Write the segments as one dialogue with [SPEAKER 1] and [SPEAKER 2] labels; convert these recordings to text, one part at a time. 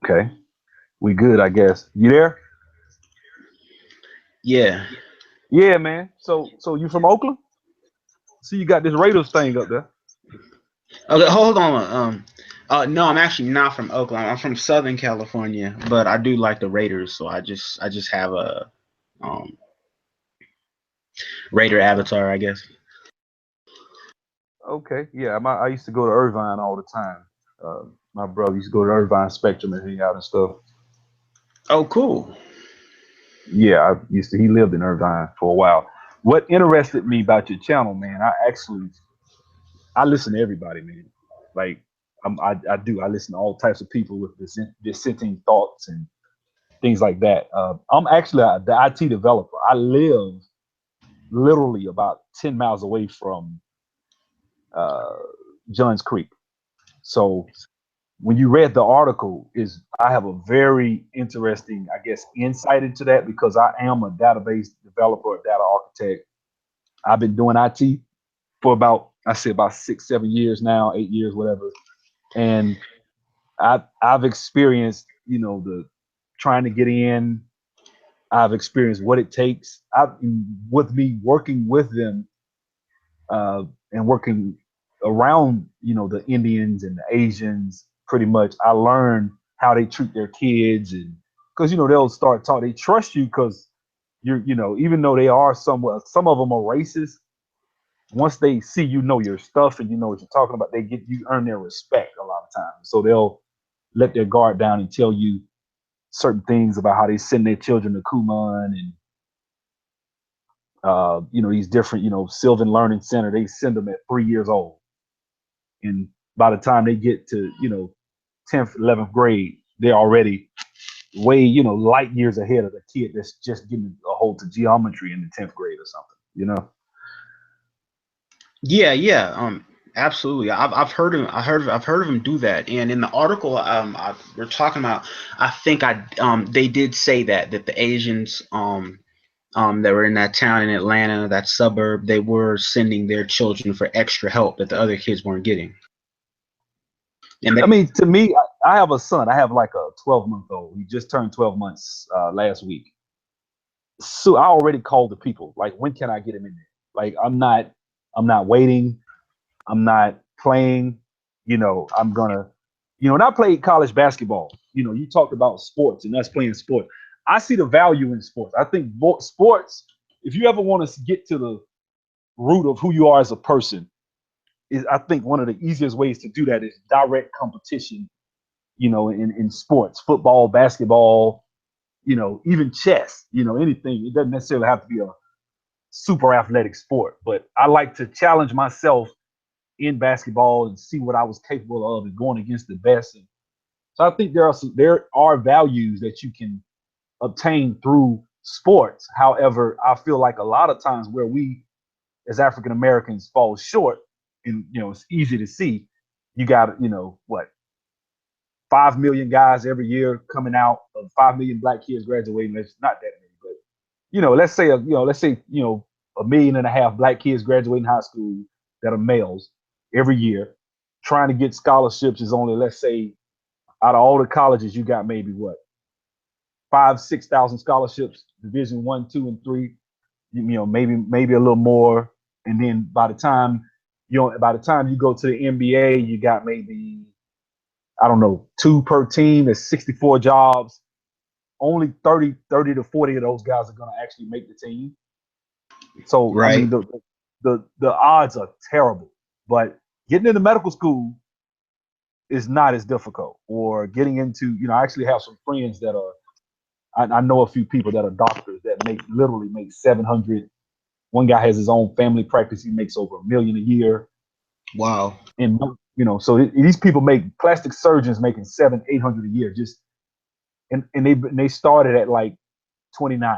[SPEAKER 1] Okay, we good, I guess. You there?
[SPEAKER 2] Yeah.
[SPEAKER 1] Yeah, man. So you from Oakland? See, you got this Raiders thing up there.
[SPEAKER 2] Okay, hold on. No, I'm actually not from Oakland. I'm from Southern California, but I do like the Raiders, so I just have a um Raider avatar, I guess.
[SPEAKER 1] Okay, yeah. I used to go to Irvine all the time. Uh, my brother used to go to Irvine Spectrum and hang out and stuff.
[SPEAKER 2] Oh, cool.
[SPEAKER 1] Yeah, I used to. He lived in Irvine for a while. What interested me about your channel, man? I listen to everybody, man. Like I do. I listen to all types of people with dissenting thoughts and things like that. I'm actually the IT developer. I live literally about 10 miles away from uh, Johns Creek. So when you read the article, is I have a very interesting, I guess, insight into that because I am a database developer, a data architect. I've been doing IT for about, I say about 6, 7 years now, 8 years, whatever. And I've experienced, the trying to get in. I've experienced what it takes. I've with me working with them and working around, the Indians and the Asians. Pretty much, I learned how they treat their kids, and because they'll start talking. They trust you because even though they are somewhat, some of them are racist. Once they see your stuff and you know what you're talking about, you earn their respect a lot of times. So they'll let their guard down and tell you certain things about how they send their children to Kuman and these different, Sylvan Learning Center. They send them at 3 years old, and by the time they get to 10th, 11th grade, they're already way light years ahead of the kid that's just getting a hold to geometry in the 10th grade or something.
[SPEAKER 2] Yeah, yeah. Absolutely. I've heard of him do that. And in the article, we're talking about, I think they did say that the Asians, that were in that town in Atlanta, that suburb, they were sending their children for extra help that the other kids weren't getting. And
[SPEAKER 1] I
[SPEAKER 2] they,
[SPEAKER 1] mean, to me, I have a son. I have like a 12-month-old. He just turned 12 months last week. So I already called the people. Like, when can I get him in there? Like, I'm not waiting. I'm not playing. I'm gonna, and I played college basketball. You talked about sports and us playing sports. I see the value in sports. I think sports, if you ever want to get to the root of who you are as a person, is I think one of the easiest ways to do that is direct competition, in sports, football, basketball, even chess, anything. It doesn't necessarily have to be a super athletic sport, but I like to challenge myself in basketball and see what I was capable of and going against the best. And so I think there are values that you can obtain through sports. However, I feel like a lot of times where we as African Americans fall short, and it's easy to see. You got what 5 million guys every year coming out, of 5 million black kids graduating. It's not that many, but let's say 1.5 million black kids graduating high school that are males every year. Trying to get scholarships is only, let's say, out of all the colleges, you got maybe what 5, 6 thousand scholarships, Division One, Two, and Three. Maybe a little more, and then by the time you go to the NBA, you got maybe, I don't know, two per team. There's 64 jobs. Only 30 to 40 of those guys are going to actually make the team. So I
[SPEAKER 2] right.
[SPEAKER 1] mean, the odds are terrible. But getting into medical school is not as difficult. Or getting into, I actually have some friends that are. I know a few people that are doctors that literally make 700. One guy has his own family practice. He makes over 1 million a year.
[SPEAKER 2] Wow.
[SPEAKER 1] And so these people make plastic surgeons making 700, 800 a year. Just and they started at like 29.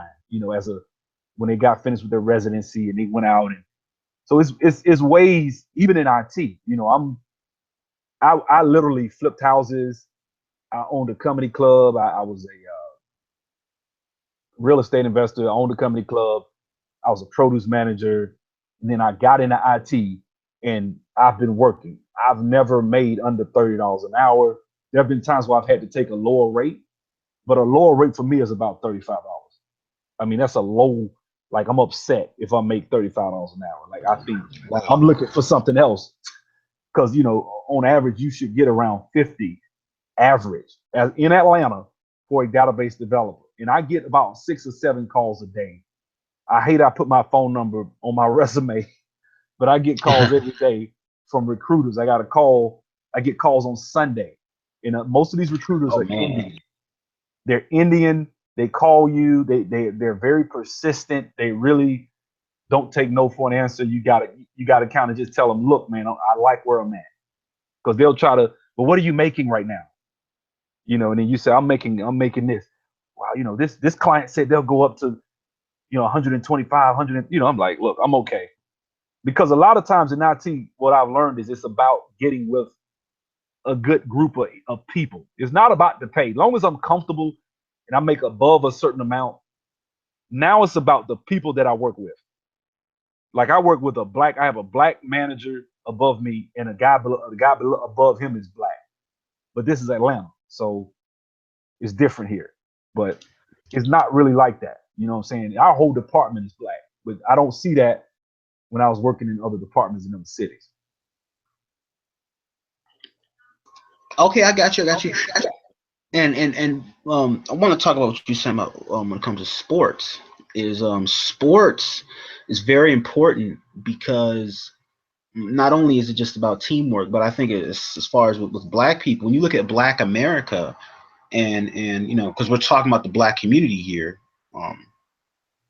[SPEAKER 1] As a when they got finished with their residency and they went out, and so it's ways even in IT. I literally flipped houses. I owned a comedy club. I was a real estate investor. I owned a comedy club. I was a produce manager, and then I got into IT, and I've been working. I've never made under $30 an hour. There have been times where I've had to take a lower rate, but a lower rate for me is about $35. I mean, that's a low. Like I'm upset if I make $35 an hour. Like I think I'm
[SPEAKER 2] Wow.
[SPEAKER 1] looking for something else because on average you should get around 50 average as in Atlanta for a database developer, and I get about 6 or 7 calls a day. I hate I put my phone number on my resume, but I get calls every day from recruiters. I got a call. I get calls on Sunday, and most of these recruiters
[SPEAKER 2] Oh
[SPEAKER 1] are
[SPEAKER 2] man.
[SPEAKER 1] Indian. They're Indian. They call you. They're very persistent. They really don't take no for an answer. You gotta kind of just tell them, look, man, I like where I'm at, because they'll try to. But what are you making right now? And then you say, I'm making this. Wow, this client said they'll go up to 125, 100. I'm like, look, I'm okay, because a lot of times in IT, what I've learned is it's about getting with a good group of people. It's not about the pay. As long as I'm comfortable and I make above a certain amount, now it's about the people that I work with. Like I have a black manager above me, and the guy above him is black. But this is Atlanta, so it's different here. But it's not really like that. You know what I'm saying? Our whole department is black, but I don't see that when I was working in other departments in other cities.
[SPEAKER 2] Okay, I got you. I got you. And I want to talk about what you said about when it comes to sports. Is sports is very important because not only is it just about teamwork, but I think it's as far as with Black people. When you look at Black America, and because we're talking about the Black community here, um,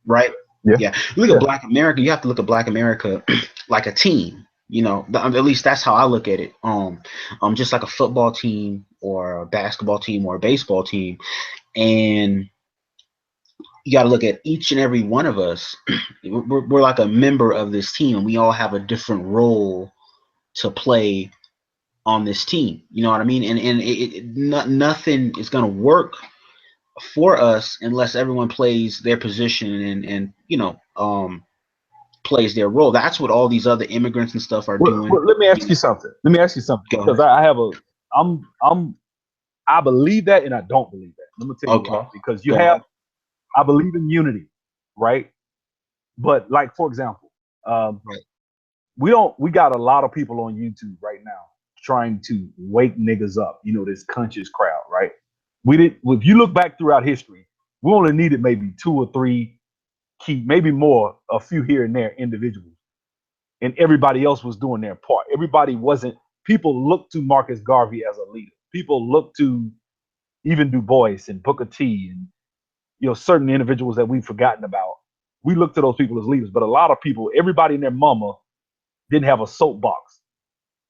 [SPEAKER 2] right?
[SPEAKER 1] Yeah,
[SPEAKER 2] Yeah, you look at
[SPEAKER 1] yeah,
[SPEAKER 2] Black America. You have to look at Black America like a team. At least that's how I look at it. Just like a football team or a basketball team or a baseball team, and you got to look at each and every one of us. We're like a member of this team, and we all have a different role to play on this team. You know what I mean? Nothing is going to work for us unless everyone plays their position and plays their role. That's what all these other immigrants and stuff are doing.
[SPEAKER 1] Let me ask you something. Let me ask you something,
[SPEAKER 2] Go
[SPEAKER 1] because
[SPEAKER 2] ahead.
[SPEAKER 1] I believe that and I don't believe that. Let me tell you why.
[SPEAKER 2] Okay.
[SPEAKER 1] Because
[SPEAKER 2] Go ahead.
[SPEAKER 1] I believe in unity, right? But like for example, um,
[SPEAKER 2] Right.
[SPEAKER 1] we got a lot of people on YouTube right now trying to wake niggas up. This conscious crowd, right? We did. If you look back throughout history, we only needed maybe 2 or 3 key, maybe more, a few here and there individuals, and everybody else was doing their part. Everybody wasn't. People looked to Marcus Garvey as a leader. People looked to even Du Bois and Booker T and certain individuals that we've forgotten about. We look to those people as leaders, but a lot of people, everybody and their mama, didn't have a soapbox.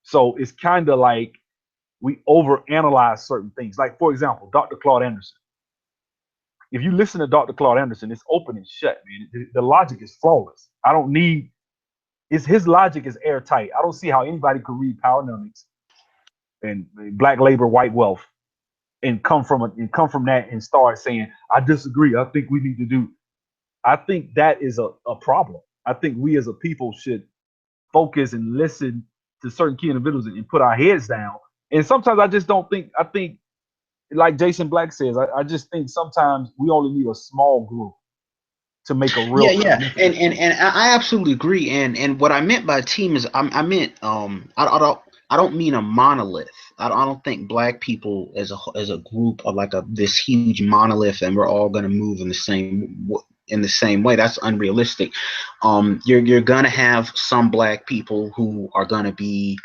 [SPEAKER 1] So it's kind of like we overanalyze certain things. Like for example, Dr. Claude Anderson. If you listen to Dr. Claude Anderson, it's open and shut, man. The logic is flawless. I don't need. It's his logic is airtight. I don't see how anybody could read Powernomics and Black Labor, White Wealth and come from that and start saying, I disagree. I think we need to do. I think that is a problem. I think we as a people should focus and listen to certain key individuals and put our heads down. And sometimes I just don't think. I think, like Jason Black says, I just think sometimes we only need a small group to make a
[SPEAKER 2] Yeah,
[SPEAKER 1] real
[SPEAKER 2] yeah, and
[SPEAKER 1] significant
[SPEAKER 2] and
[SPEAKER 1] change.
[SPEAKER 2] and I absolutely agree. And what I meant by team is I meant I don't mean a monolith. I don't think Black people as a group are like a this huge monolith and we're all going to move in the same way. That's unrealistic. You're going to have some Black people who are going to be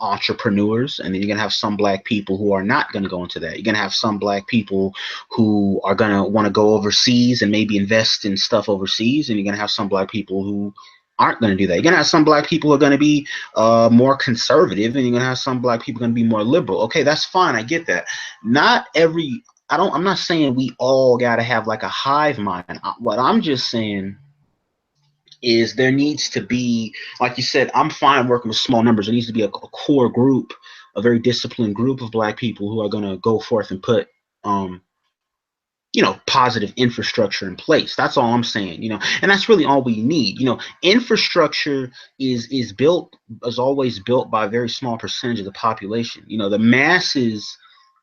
[SPEAKER 2] entrepreneurs, and then you're going to have some Black people who are not going to go into that. You're going to have some Black people who are going to want to go overseas and maybe invest in stuff overseas, and you're going to have some Black people who aren't going to do that. You're going to have some Black people who are going to be more conservative, and you're going to have some Black people going to be more liberal. Okay, that's fine. I get that. Not every I'm not saying we all got to have like a hive mind. What I'm just saying is there needs to be, like you said, I'm fine working with small numbers. There needs to be a core group, a very disciplined group of Black people who are going to go forth and put um, positive infrastructure in place. That's all I'm saying, and that's really all we need. Infrastructure is always built by a very small percentage of the population. The masses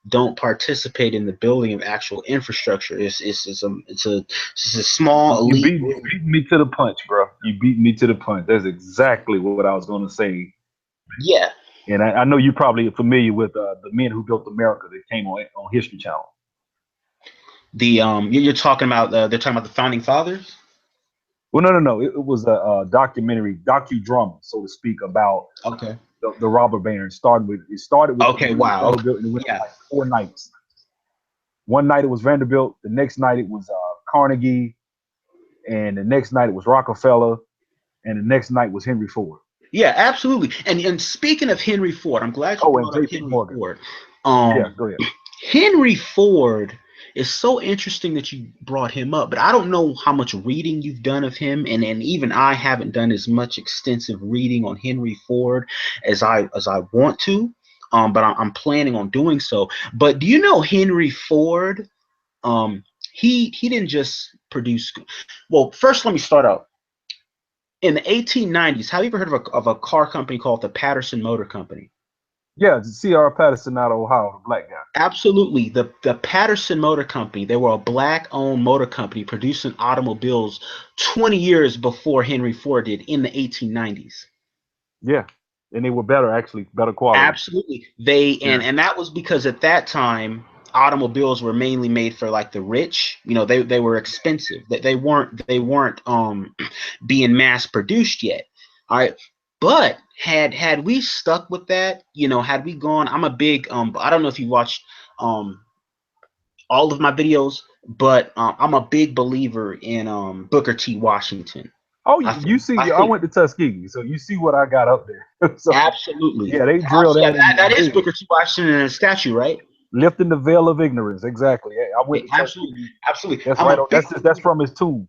[SPEAKER 2] don't participate in the building of actual infrastructure. It's a small elite
[SPEAKER 1] You
[SPEAKER 2] group.
[SPEAKER 1] beat me to the punch, bro. You beat me to the punch. That's exactly what I was going to say.
[SPEAKER 2] Yeah.
[SPEAKER 1] And I know you're probably familiar with the men who built America that came on History Channel.
[SPEAKER 2] You're talking about they're talking about the founding fathers.
[SPEAKER 1] Well, no. It was a documentary, docudrama, so to speak, about
[SPEAKER 2] Okay.
[SPEAKER 1] the robber baron. It started with
[SPEAKER 2] Okay. Wow. Okay.
[SPEAKER 1] Vanderbilt, and it went on
[SPEAKER 2] Yeah.
[SPEAKER 1] like 4 nights. One night it was Vanderbilt. The next night it was Carnegie, and the next night it was Rockefeller, and the next night was Henry Ford.
[SPEAKER 2] Yeah. Absolutely. And speaking of Henry Ford, I'm glad you
[SPEAKER 1] Oh, and
[SPEAKER 2] brought up
[SPEAKER 1] J.P.
[SPEAKER 2] Henry
[SPEAKER 1] Morgan.
[SPEAKER 2] Ford.
[SPEAKER 1] Yeah,
[SPEAKER 2] Um,
[SPEAKER 1] go ahead.
[SPEAKER 2] Henry Ford is so interesting that you brought him up, but I don't know how much reading you've done of him, and even I haven't done as much extensive reading on Henry Ford as I want to, but I'm planning on doing so. But do you know Henry Ford? Um, he didn't just produce. Well, first let me start out. In the 1890s, have you ever heard of a car company called the Patterson Motor Company?
[SPEAKER 1] Yeah, C.R. Patterson out of Ohio, the black guy.
[SPEAKER 2] Absolutely. The Patterson Motor Company, they were a black-owned motor company producing automobiles 20 years before Henry Ford did in the 1890s.
[SPEAKER 1] Yeah, and they were better, actually, better quality.
[SPEAKER 2] Absolutely. They
[SPEAKER 1] Yeah,
[SPEAKER 2] and that was because at that time automobiles were mainly made for like the rich. They were expensive. That they weren't being mass produced yet. All right. But had we stuck with that, had we gone, I'm a big I don't know if you watched um all of my videos, but I'm a big believer in Booker T. Washington.
[SPEAKER 1] oh,
[SPEAKER 2] I
[SPEAKER 1] you
[SPEAKER 2] think I
[SPEAKER 1] see, I
[SPEAKER 2] think
[SPEAKER 1] went to Tuskegee, so you see what I got up there. So
[SPEAKER 2] absolutely.
[SPEAKER 1] yeah, they drilled
[SPEAKER 2] Yeah,
[SPEAKER 1] that in
[SPEAKER 2] that is
[SPEAKER 1] big,
[SPEAKER 2] Booker T. Washington in a statue, right?
[SPEAKER 1] lifting the veil of ignorance. Exactly. Yeah, I went to
[SPEAKER 2] Absolutely,
[SPEAKER 1] Tuskegee.
[SPEAKER 2] absolutely.
[SPEAKER 1] That's
[SPEAKER 2] I'm
[SPEAKER 1] right.
[SPEAKER 2] a big
[SPEAKER 1] That's
[SPEAKER 2] believer.
[SPEAKER 1] from his tomb.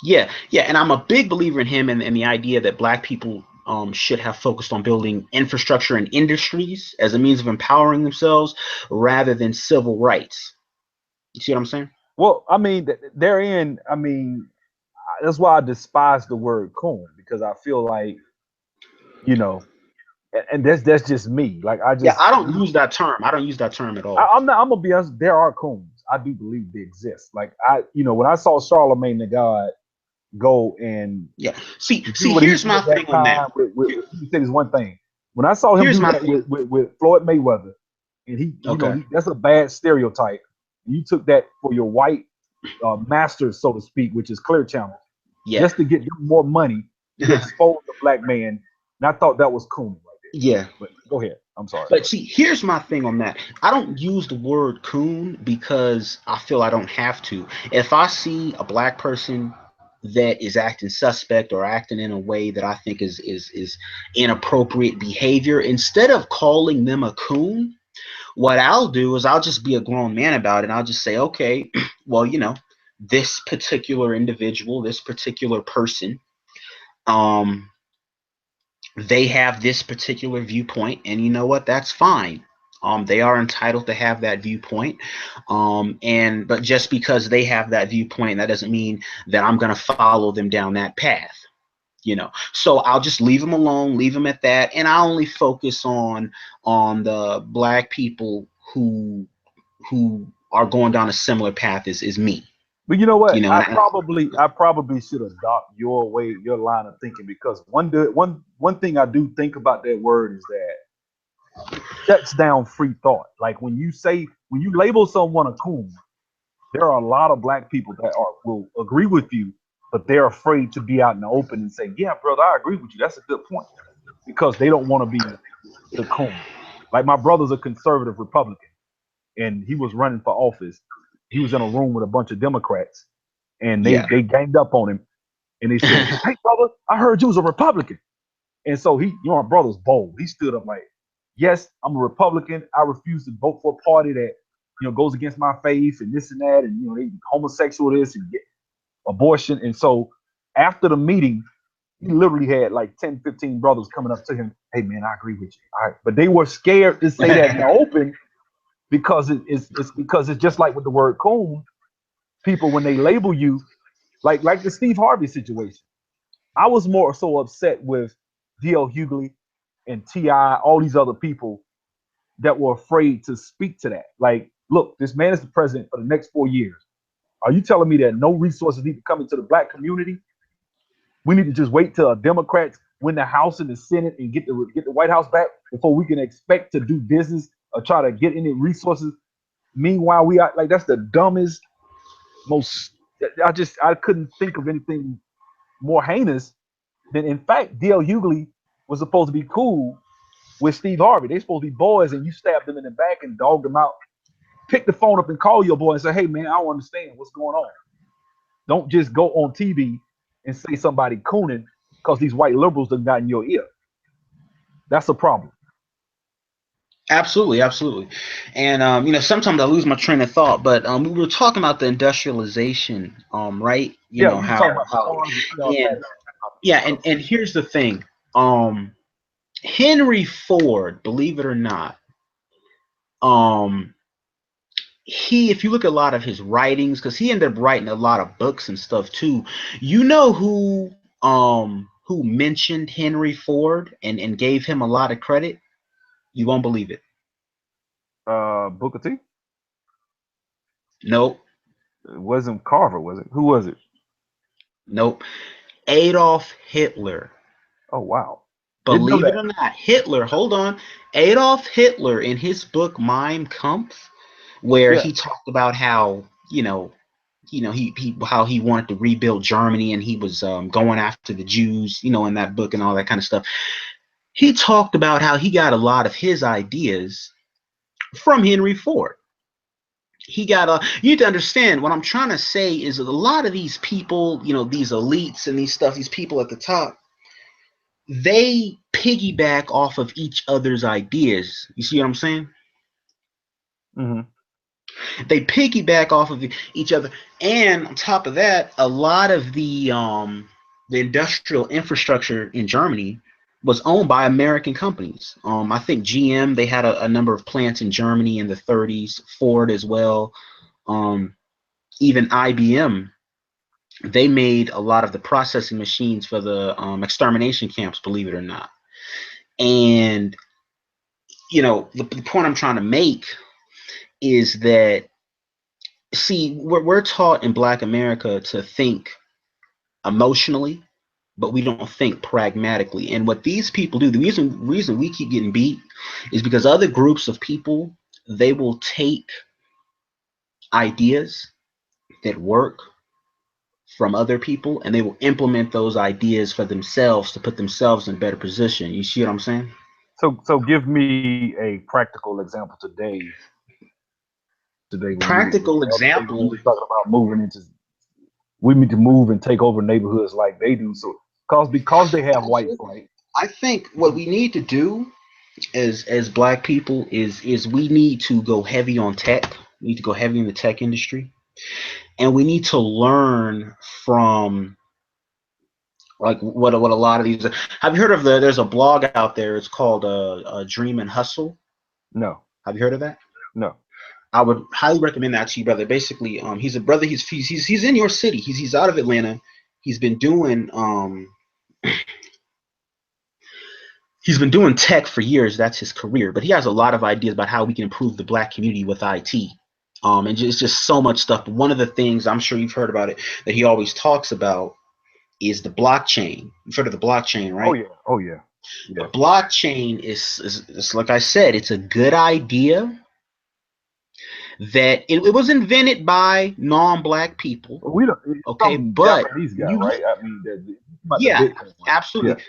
[SPEAKER 2] Yeah, yeah, and I'm a big believer in him and the idea that Black people should have focused on building infrastructure and industries as a means of empowering themselves rather than civil rights. You see what I'm saying?
[SPEAKER 1] Well, I mean, therein, I mean, that's why I despise the word coon because I feel like, you know, and that's just me. Like I
[SPEAKER 2] Yeah,
[SPEAKER 1] just,
[SPEAKER 2] I don't use that term. I don't use that term at all.
[SPEAKER 1] I'm not. I'm gonna be honest. There are coons. I do believe they exist. Like when I saw Charlemagne the God go and
[SPEAKER 2] Yeah. See,
[SPEAKER 1] do
[SPEAKER 2] see,
[SPEAKER 1] what he
[SPEAKER 2] here's
[SPEAKER 1] did
[SPEAKER 2] my
[SPEAKER 1] at that
[SPEAKER 2] thing on that.
[SPEAKER 1] time
[SPEAKER 2] Here-
[SPEAKER 1] let me say this one thing. When I saw him
[SPEAKER 2] here's
[SPEAKER 1] do
[SPEAKER 2] my
[SPEAKER 1] that
[SPEAKER 2] thing.
[SPEAKER 1] with Floyd Mayweather, and
[SPEAKER 2] Okay.
[SPEAKER 1] that's a bad stereotype. You took that for your white masters, so to speak, which is Clear Channel,
[SPEAKER 2] Yeah.
[SPEAKER 1] just to get them more money. You exposed the black man, and I thought that was coon right there.
[SPEAKER 2] Yeah.
[SPEAKER 1] But go ahead. I'm sorry.
[SPEAKER 2] But see, here's my thing on that. I don't use the word coon because I feel I don't have to. If I see a Black person that is acting suspect or acting in a way that I think is inappropriate behavior, instead of calling them a coon, what I'll do is I'll just be a grown man about it. I'll just say, okay, well, this particular individual, this particular person, um, they have this particular viewpoint, and you know what? That's fine. They are entitled to have that viewpoint. And but just because they have that viewpoint, that doesn't mean that I'm going to follow them down that path. So I'll just leave them alone, leave them at that, and I only focus on the Black people who are going down a similar path as me.
[SPEAKER 1] But you know what?
[SPEAKER 2] And
[SPEAKER 1] I probably should adopt your way, your line of thinking because one thing I do think about that word is that it shuts down free thought. Like when you label someone a coon, there are a lot of black people that will agree with you, but they're afraid to be out in the open and say, "Yeah, brother, I agree with you. That's a good point," because they don't want to be the coon. Like my brother's a conservative Republican, and he was running for office. He was in a room with a bunch of Democrats, and they
[SPEAKER 2] yeah,
[SPEAKER 1] they ganged up on him, and they said, "Hey, brother, I heard you was a Republican." And so my brother's bold. He stood up like, "Yes, I'm a Republican. I refuse to vote for a party that goes against my faith and this and that, and they homosexual this and get abortion." And so after the meeting, he literally had like 10, 15 brothers coming up to him. "Hey, man, I agree with you." All right, but they were scared to say that in the open because it's just like with the word coon. People when they label you like the Steve Harvey situation. I was more so upset with D.L. Hughley and T.I., all these other people that were afraid to speak to that. Like, look, this man is the president for the next 4 years. Are you telling me that no resources need to come into the black community? We need to just wait till Democrats win the House and the Senate and get the White House back before we can expect to do business or try to get any resources. Meanwhile, we are like, that's the dumbest, most. I couldn't think of anything more heinous than, in fact, D.L. Hughley was supposed to be cool with Steve Harvey. They supposed to be boys, and you stabbed them in the back and dogged them out. Pick the phone up and call your boy and say, "Hey man, I don't understand what's going on." Don't just go on TV and say somebody cooning because these white liberals done got in your ear. That's a problem.
[SPEAKER 2] Absolutely, absolutely. And you know, sometimes I lose my train of thought, but we were talking about the industrialization, right? You
[SPEAKER 1] Yeah,
[SPEAKER 2] know
[SPEAKER 1] we were talking about the
[SPEAKER 2] how
[SPEAKER 1] farms and
[SPEAKER 2] and yeah, and here's the thing. Henry Ford, believe it or not, um, if you look at a lot of his writings, because he ended up writing a lot of books and stuff too. You know who mentioned Henry Ford and gave him a lot of credit? You won't believe it.
[SPEAKER 1] Booker T.
[SPEAKER 2] Nope,
[SPEAKER 1] It wasn't Carver, was it? Who was it?
[SPEAKER 2] nope. Adolf Hitler.
[SPEAKER 1] Oh wow, didn't know
[SPEAKER 2] Believe it
[SPEAKER 1] that.
[SPEAKER 2] or not, Hitler, hold on. Adolf Hitler in his book Mein Kampf, where
[SPEAKER 1] Yeah.
[SPEAKER 2] he talked about how, he how he wanted to rebuild Germany and he was going after the Jews, in that book and all that kind of stuff. He talked about how he got a lot of his ideas from Henry Ford. He got you need to understand what I'm trying to say is that a lot of these people, these elites and these people at the top, they piggyback off of each other's ideas. You see what I'm saying?
[SPEAKER 1] Mm-hmm.
[SPEAKER 2] They piggyback off of each other, and on top of that, a lot of the industrial infrastructure in Germany was owned by American companies. I think GM, they had a number of plants in Germany in the 30s. Ford as well. Um, Even IBM, they made a lot of the processing machines for the extermination camps. Believe it or not. And the point I'm trying to make is that, see, we're taught in Black America to think emotionally, but we don't think pragmatically. And what these people do, the reason we keep getting beat is because other groups of people, they will take ideas that work from other people and they will implement those ideas for themselves to put themselves in a better position. You see what I'm saying?
[SPEAKER 1] So give me a practical example today when
[SPEAKER 2] Practical
[SPEAKER 1] the other day when we
[SPEAKER 2] example.
[SPEAKER 1] were talking about we need to move and take over neighborhoods like they do. So because they have white flight.
[SPEAKER 2] I think what we need to do as Black people is we need to go heavy on tech. We need to go heavy in the tech industry, and we need to learn from like what a lot of these. Have you heard of there's a blog out there? It's called Dream and Hustle.
[SPEAKER 1] No,
[SPEAKER 2] Have you heard of that?
[SPEAKER 1] no.
[SPEAKER 2] I would highly recommend that to you, brother. Basically, he's a brother. He's in your city. He's out of Atlanta. He's been doing he's been doing tech for years. That's his career. But he has a lot of ideas about how we can improve the Black community with IT. And just so much stuff. But one of the things, I'm sure you've heard about it, that he always talks about is the blockchain. You've heard of the blockchain,
[SPEAKER 1] Oh
[SPEAKER 2] right?
[SPEAKER 1] yeah, oh yeah,
[SPEAKER 2] The
[SPEAKER 1] yeah.
[SPEAKER 2] blockchain is like I said, it's a good idea that it was invented by non-Black people.
[SPEAKER 1] We don't. It's
[SPEAKER 2] Okay,
[SPEAKER 1] some
[SPEAKER 2] but
[SPEAKER 1] Japanese
[SPEAKER 2] when
[SPEAKER 1] guy,
[SPEAKER 2] you look,
[SPEAKER 1] right? I mean, about the
[SPEAKER 2] yeah,
[SPEAKER 1] Bitcoin one. Yeah.
[SPEAKER 2] absolutely.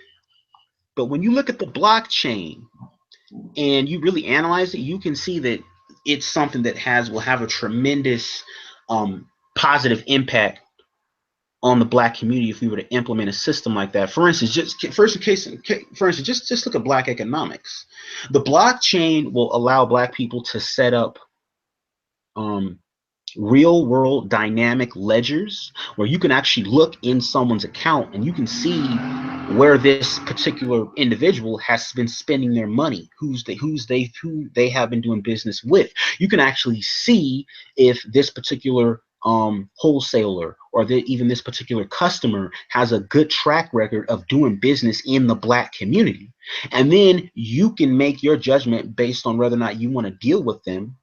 [SPEAKER 2] But when you look at the blockchain and you really analyze it, you can see that it's something that will have a tremendous positive impact on the Black community if we were to implement a system like that. For instance, just look at Black economics. The blockchain will allow Black people to set up um, real world dynamic ledgers where you can actually look in someone's account and you can see where this particular individual has been spending their money, who they have been doing business with. You can actually see if this particular wholesaler or even this particular customer has a good track record of doing business in the black community. And then you can make your judgment based on whether or not you want to deal with them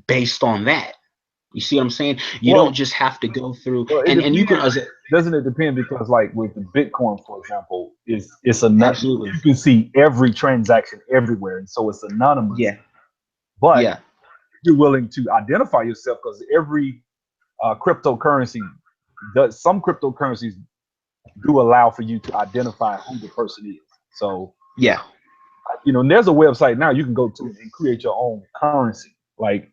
[SPEAKER 2] based on that. You see what I'm saying? You don't
[SPEAKER 1] Well,
[SPEAKER 2] just have to go through
[SPEAKER 1] well, it
[SPEAKER 2] and you can
[SPEAKER 1] depends. Doesn't it depend? Because like with the Bitcoin, for example, it's a nut.
[SPEAKER 2] absolutely.
[SPEAKER 1] You can see every transaction everywhere, and so it's anonymous.
[SPEAKER 2] Yeah.
[SPEAKER 1] But
[SPEAKER 2] Yeah.
[SPEAKER 1] you're willing to identify yourself because every cryptocurrency does. Some cryptocurrencies do allow for you to identify who the person is. So
[SPEAKER 2] Yeah.
[SPEAKER 1] and there's a website now you can go to and create your own currency. Like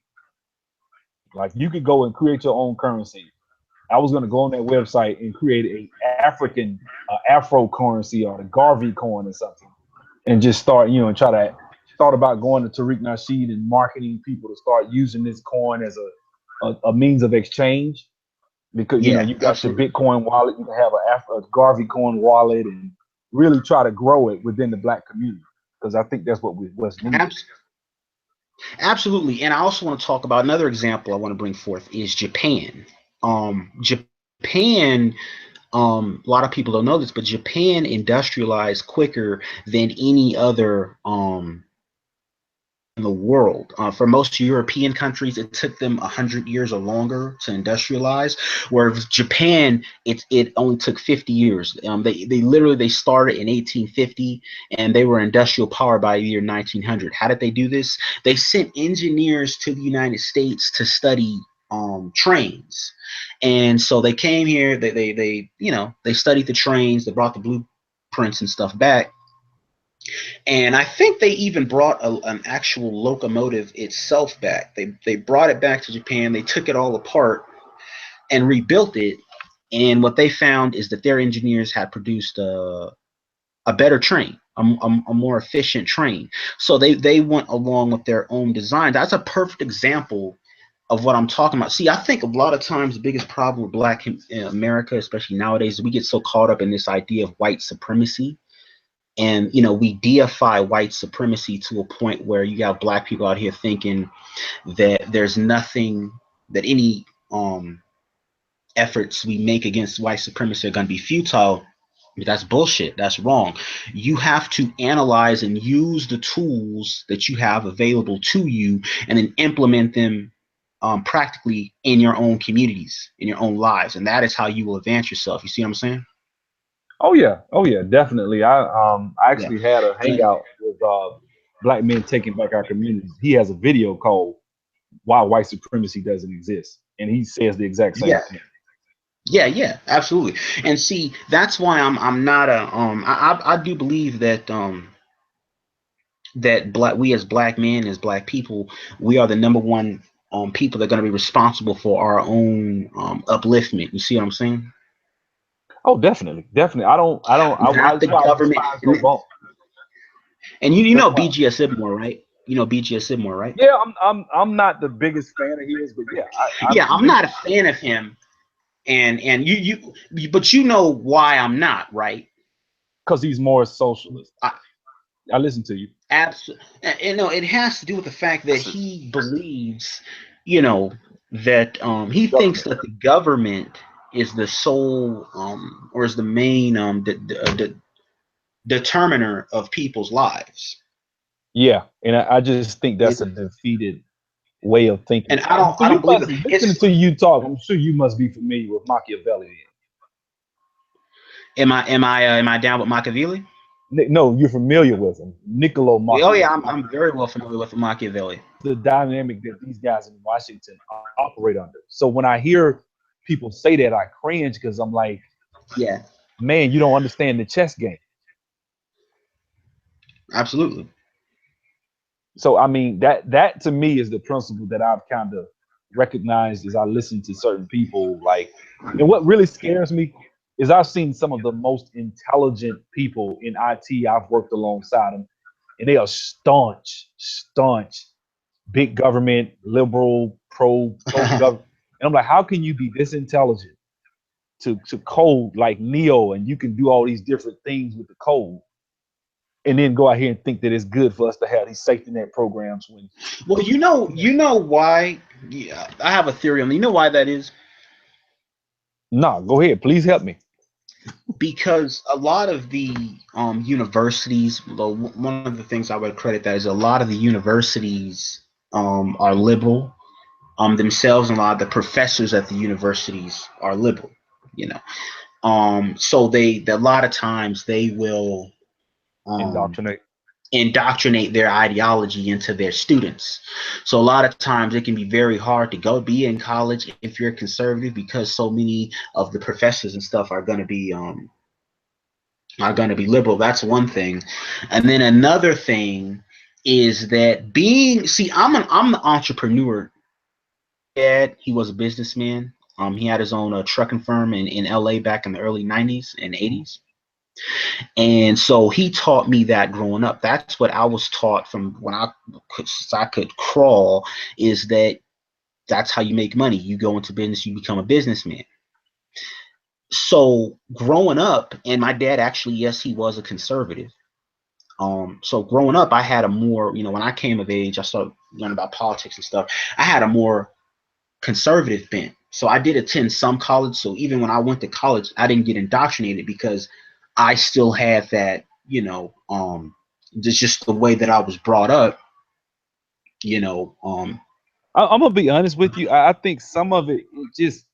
[SPEAKER 1] you could go and create your own currency. I was going to go on that website and create a African Afro currency or a Garvey coin or something, and just start, and try to thought about going to Tariq Nasheed and marketing people to start using this coin as a means of exchange, because
[SPEAKER 2] Yeah.
[SPEAKER 1] you got your
[SPEAKER 2] Absolutely.
[SPEAKER 1] Bitcoin wallet, you can have a Garvey coin wallet, and really try to grow it within the black community, because I think that's what's needed.
[SPEAKER 2] Abs- Absolutely. And I also want to talk about another example I want to bring forth is Japan. Japan, a lot of people don't know this, but Japan industrialized quicker than any other in the world. For most European countries, it took them 100 years or longer to industrialize. Whereas Japan, it only took 50 years. They literally they started in 1850 and they were industrial power by the year 1900. How did they do this? They sent engineers to the United States to study trains, and so they came here. They studied the trains. They brought the blueprints and stuff back, and I think they even brought an actual locomotive itself back. They brought it back to Japan. They took it all apart and rebuilt it. And what they found is that their engineers had produced a better train, a more efficient train. So they went along with their own design. That's a perfect example of what I'm talking about. See, I think a lot of times the biggest problem with Black in America, especially nowadays, is we get so caught up in this idea of white supremacy, and we deify white supremacy to a point where you got Black people out here thinking that there's nothing, that any efforts we make against white supremacy are going to be futile. But that's bullshit. That's wrong. You have to analyze and use the tools that you have available to you, and then implement them practically in your own communities, in your own lives, and that is how you will advance yourself. You see what I'm saying?
[SPEAKER 1] Oh yeah, definitely. I
[SPEAKER 2] Yeah.
[SPEAKER 1] actually had a
[SPEAKER 2] And
[SPEAKER 1] hangout with black men taking back our communities. He has a video called "Why White Supremacy Doesn't Exist," and he says the exact same
[SPEAKER 2] yeah,
[SPEAKER 1] thing.
[SPEAKER 2] yeah, absolutely. And see, that's why I'm not a I do believe that that we as black men, as black people, we are the number one people that are going to be responsible for our own upliftment. You see what I'm saying?
[SPEAKER 1] Oh, definitely, definitely.
[SPEAKER 2] Not
[SPEAKER 1] That's
[SPEAKER 2] the
[SPEAKER 1] why I
[SPEAKER 2] government.
[SPEAKER 1] despise no bump.
[SPEAKER 2] And you
[SPEAKER 1] That's
[SPEAKER 2] know
[SPEAKER 1] why.
[SPEAKER 2] BGS Sidmore, right? You know BGS Sidmore, right?
[SPEAKER 1] Yeah, I'm not the biggest fan of his, but yeah, I'm
[SPEAKER 2] Yeah, I'm not a fan of him, and but you know why I'm not, right?
[SPEAKER 1] because he's more socialist.
[SPEAKER 2] I,
[SPEAKER 1] I listen to you.
[SPEAKER 2] Absolutely. It has to do with the fact that he believes, that he thinks
[SPEAKER 1] Government.
[SPEAKER 2] that the government is the sole or is the main determiner of people's lives.
[SPEAKER 1] Yeah, and I just think that's a
[SPEAKER 2] It,
[SPEAKER 1] defeated way of thinking.
[SPEAKER 2] and
[SPEAKER 1] So
[SPEAKER 2] I
[SPEAKER 1] you
[SPEAKER 2] don't believe
[SPEAKER 1] must
[SPEAKER 2] it.
[SPEAKER 1] listening
[SPEAKER 2] It's
[SPEAKER 1] to you talk. I'm sure you must be familiar with Machiavelli.
[SPEAKER 2] am I down with Machiavelli?
[SPEAKER 1] No, you're familiar with him, Niccolo
[SPEAKER 2] Oh yeah,
[SPEAKER 1] Machiavelli.
[SPEAKER 2] I'm very well familiar with Machiavelli.
[SPEAKER 1] The dynamic that these guys in Washington operate under. So when I hear people say that, I cringe because I'm like,
[SPEAKER 2] Yeah,
[SPEAKER 1] man, you don't understand the chess game.
[SPEAKER 2] absolutely.
[SPEAKER 1] So I mean, that to me is the principle that I've kind of recognized as I listen to certain people. Like, and what really scares me is I've seen some of the most intelligent people in IT. I've worked alongside them, and they are staunch, big government, liberal, pro government. And I'm like, how can you be this intelligent to code like Neo, and you can do all these different things with the code, and then go out here and think that it's good for us to have these safety net programs when.
[SPEAKER 2] Well, you know why? Yeah, I have a theory on. You know why that is?
[SPEAKER 1] No, go ahead, please help me.
[SPEAKER 2] Because a lot of the universities, though, one of the things I would credit that is a lot of the universities are liberal themselves, and a lot of the professors at the universities are liberal. You know, so a lot of times they will um,
[SPEAKER 1] Indoctrinate.
[SPEAKER 2] indoctrinate their ideology into their students. So a lot of times it can be very hard to go be in college if you're conservative, because so many of the professors and stuff are going to be liberal. That's one thing. And then another thing is that I'm the entrepreneur. Dad, he was a businessman. He had his own trucking firm in LA back in the early 90s and
[SPEAKER 1] Mhm.
[SPEAKER 2] 80s. And so he taught me that growing up. That's what I was taught from when I could crawl, is that that's how you make money. You go into business, you become a businessman. So growing up, and my dad actually, yes, he was a conservative. So growing up, I had a more, when I came of age, I started learning about politics and stuff. I had a more conservative bent. So I did attend some college. So even when I went to college, I didn't get indoctrinated because I still had that, just the way that I was brought up, you know, um,
[SPEAKER 1] I'm gonna be honest with you. I think some of it just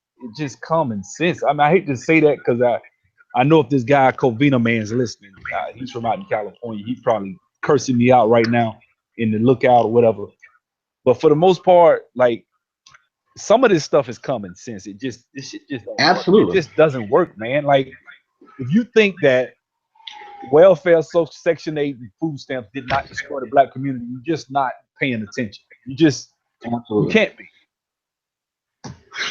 [SPEAKER 1] common sense. I mean, I hate to say that because I know if this guy Covina man's listening, he's from out in California. He probably cursing me out right now in the lookout or whatever. But for the most part, like some of this stuff is common sense. This shit just don't work. It
[SPEAKER 2] absolutely.
[SPEAKER 1] just doesn't work, man. Like if you think that welfare, social section 8 and food stamps did not destroy the black community, you're just not paying attention. You
[SPEAKER 2] Absolutely.
[SPEAKER 1] can't be.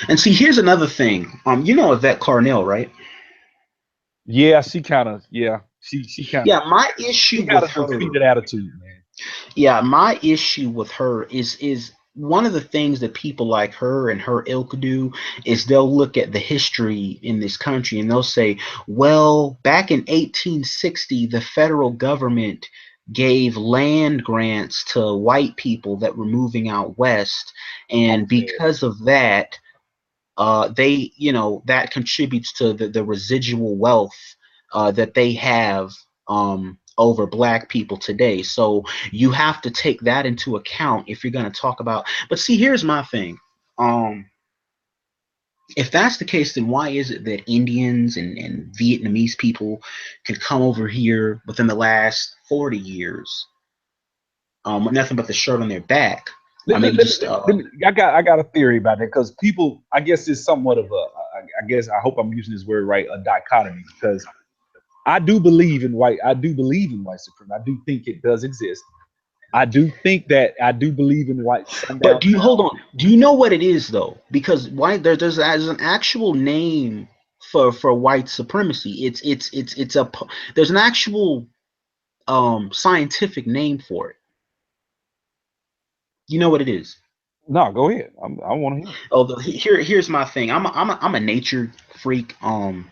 [SPEAKER 2] And see, here's another thing. You know Yvette Carnell, right?
[SPEAKER 1] Yeah, she kind of. Yeah, she kind of.
[SPEAKER 2] Yeah, my
[SPEAKER 1] She
[SPEAKER 2] issue
[SPEAKER 1] got
[SPEAKER 2] with
[SPEAKER 1] a
[SPEAKER 2] her
[SPEAKER 1] defeated attitude, man.
[SPEAKER 2] Yeah, my issue with her is one of the things that people like her and her ilk do is they'll look at the history in this country and they'll say, well, back in 1860, the federal government gave land grants to white people that were moving out west, and
[SPEAKER 1] Unfair.
[SPEAKER 2] because of that, that contributes to the residual wealth that they have over black people today. So you have to take that into account if you're going to talk about. But see, here's my thing. Um, if that's the case, then why is it that Indians and Vietnamese people can come over here within the last 40 years with nothing but the shirt on their back? Or
[SPEAKER 1] Let, let,
[SPEAKER 2] maybe
[SPEAKER 1] let me,
[SPEAKER 2] just
[SPEAKER 1] let me, let me, I got a theory about that because people, I guess, it's somewhat of a, I guess, I hope I'm using this word right, a dichotomy because I do believe in white supremacy. I do think it does exist. I do believe in white
[SPEAKER 2] But
[SPEAKER 1] sundown
[SPEAKER 2] do you hold
[SPEAKER 1] towns.
[SPEAKER 2] on? Do you know what it is though? Because why there's an actual name for white supremacy. There's an actual scientific name for it. You know what it is?
[SPEAKER 1] No, go ahead. I want to hear.
[SPEAKER 2] Oh, here's my thing. I'm a nature freak. I'm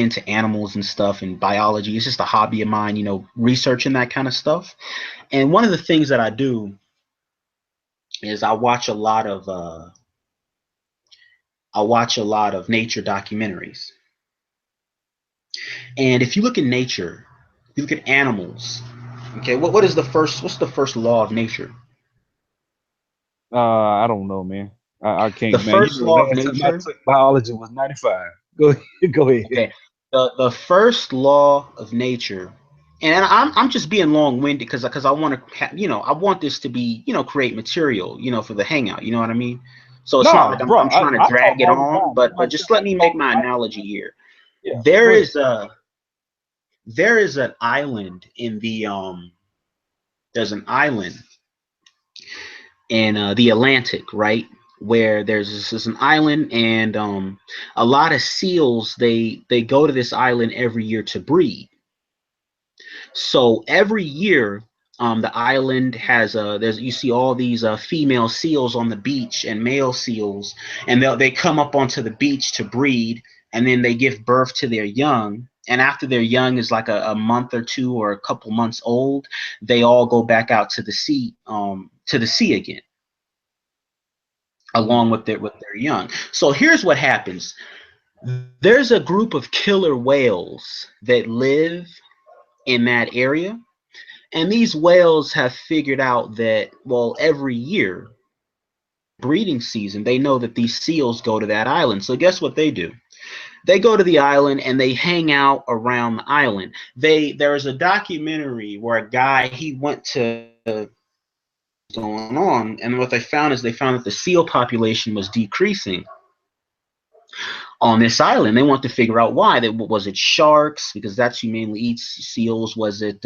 [SPEAKER 2] into animals and stuff and biology. It's just a hobby of mine. Researching that kind of stuff. And one of the things that I do is I watch a lot of nature documentaries. And if you look at nature, you look at animals. Okay, what's the first law of nature?
[SPEAKER 1] I don't know, man. I
[SPEAKER 2] The
[SPEAKER 1] can't, man. You
[SPEAKER 2] first
[SPEAKER 1] know, the
[SPEAKER 2] law of
[SPEAKER 1] last time I
[SPEAKER 2] nature.
[SPEAKER 1] took biology was 95. Go ahead. Go ahead.
[SPEAKER 2] Okay, the first law of nature, and I'm just being long winded because I want to I want this to be create material for the hangout. You know what I mean? So it's not
[SPEAKER 1] Nah,
[SPEAKER 2] like
[SPEAKER 1] bro,
[SPEAKER 2] I'm trying to
[SPEAKER 1] I talk
[SPEAKER 2] drag it
[SPEAKER 1] all the
[SPEAKER 2] on,
[SPEAKER 1] time, man.
[SPEAKER 2] but
[SPEAKER 1] Like
[SPEAKER 2] just
[SPEAKER 1] this,
[SPEAKER 2] let
[SPEAKER 1] we
[SPEAKER 2] me make
[SPEAKER 1] talk
[SPEAKER 2] my
[SPEAKER 1] like,
[SPEAKER 2] analogy here.
[SPEAKER 1] yeah.
[SPEAKER 2] There
[SPEAKER 1] Go ahead.
[SPEAKER 2] is a there is an island in the there's an island in the Atlantic, right? Where there's an island, and a lot of seals they go to this island every year to breed. So every year, the island has there's you see all these female seals on the beach and male seals, and they come up onto the beach to breed, and then they give birth to their young. and after their young is like a month or two or a couple months old, they all go back out to the sea again,
[SPEAKER 1] Mm-hmm.
[SPEAKER 2] along with their young. So here's what happens. There's a group of killer whales that live in that area, and these whales have figured out that, well, every year, breeding season, they know that these seals go to that island. So guess what they do? They go to the island and they hang out around the island. There's a documentary where a guy, he went to going on, and what they found is they found that the seal population was decreasing on this island. They want to figure out why. Was it sharks, because that's who mainly eats seals? Was it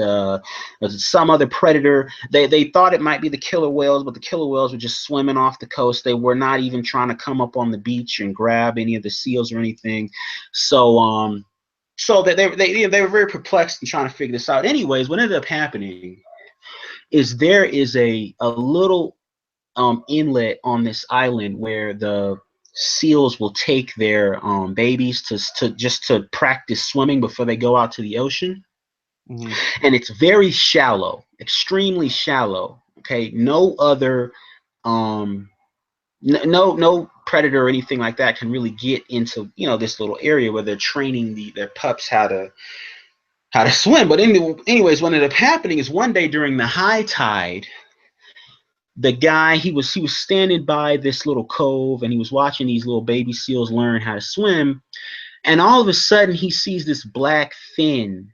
[SPEAKER 2] some other predator? They thought it might be the killer whales, but the killer whales were just swimming off the coast. They were not even trying to come up on the beach and grab any of the seals or anything. So that they were very perplexed and trying to figure this out. Anyways, what ended up happening is there is a little inlet on this island where the seals will take their babies to practice swimming before they go out to the ocean.
[SPEAKER 1] Mm-hmm.
[SPEAKER 2] And it's very shallow, extremely shallow. Okay, no other no predator or anything like that can really get into, this little area where they're training their pups how to swim. But anyways, what ended up happening is one day during the high tide, the guy, he was standing by this little cove, and he was watching these little baby seals learn how to swim, and all of a sudden he sees this black fin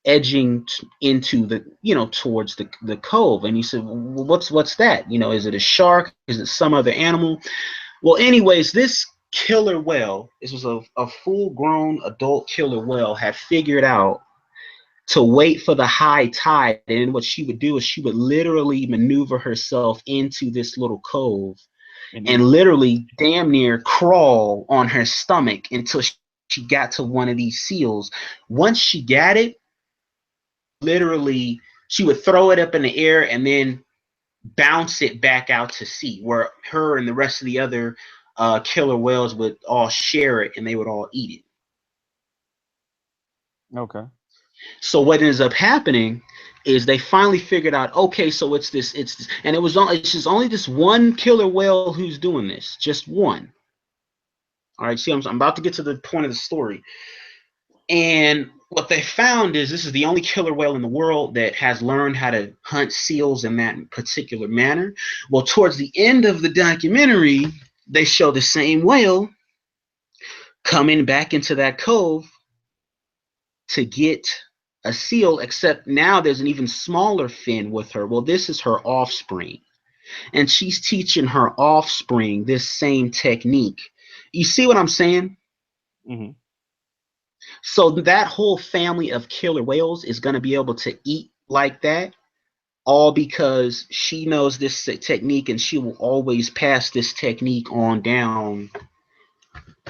[SPEAKER 2] edging into the towards the cove, and he said, well, what's that? Is it a shark? Is it some other animal? Well, anyways, this killer whale, this was a full grown adult killer whale, had figured out to wait for the high tide. And what she would do is she would literally maneuver herself into this little cove
[SPEAKER 1] And
[SPEAKER 2] and
[SPEAKER 1] eat.
[SPEAKER 2] literally damn near crawl on her stomach until she got to one of these seals. Once she got it, literally, she would throw it up in the air and then bounce it back out to sea, where her and the rest of the other killer whales would all share it and they would all eat it.
[SPEAKER 1] Okay.
[SPEAKER 2] So what ends up happening is they finally figured out, okay, so it's this, and it's just only this one killer whale who's doing this, just one. All right, see, I'm about to get to the point of the story. And what they found is this is the only killer whale in the world that has learned how to hunt seals in that particular manner. Well, towards the end of the documentary, they show the same whale coming back into that cove to get a seal, except now there's an even smaller fin with her. Well, this is her offspring, and she's teaching her offspring this same technique. You see what I'm saying?
[SPEAKER 1] Mm-hmm.
[SPEAKER 2] So that whole family of killer whales is going to be able to eat like that, all because she knows this technique, and she will always pass this technique on down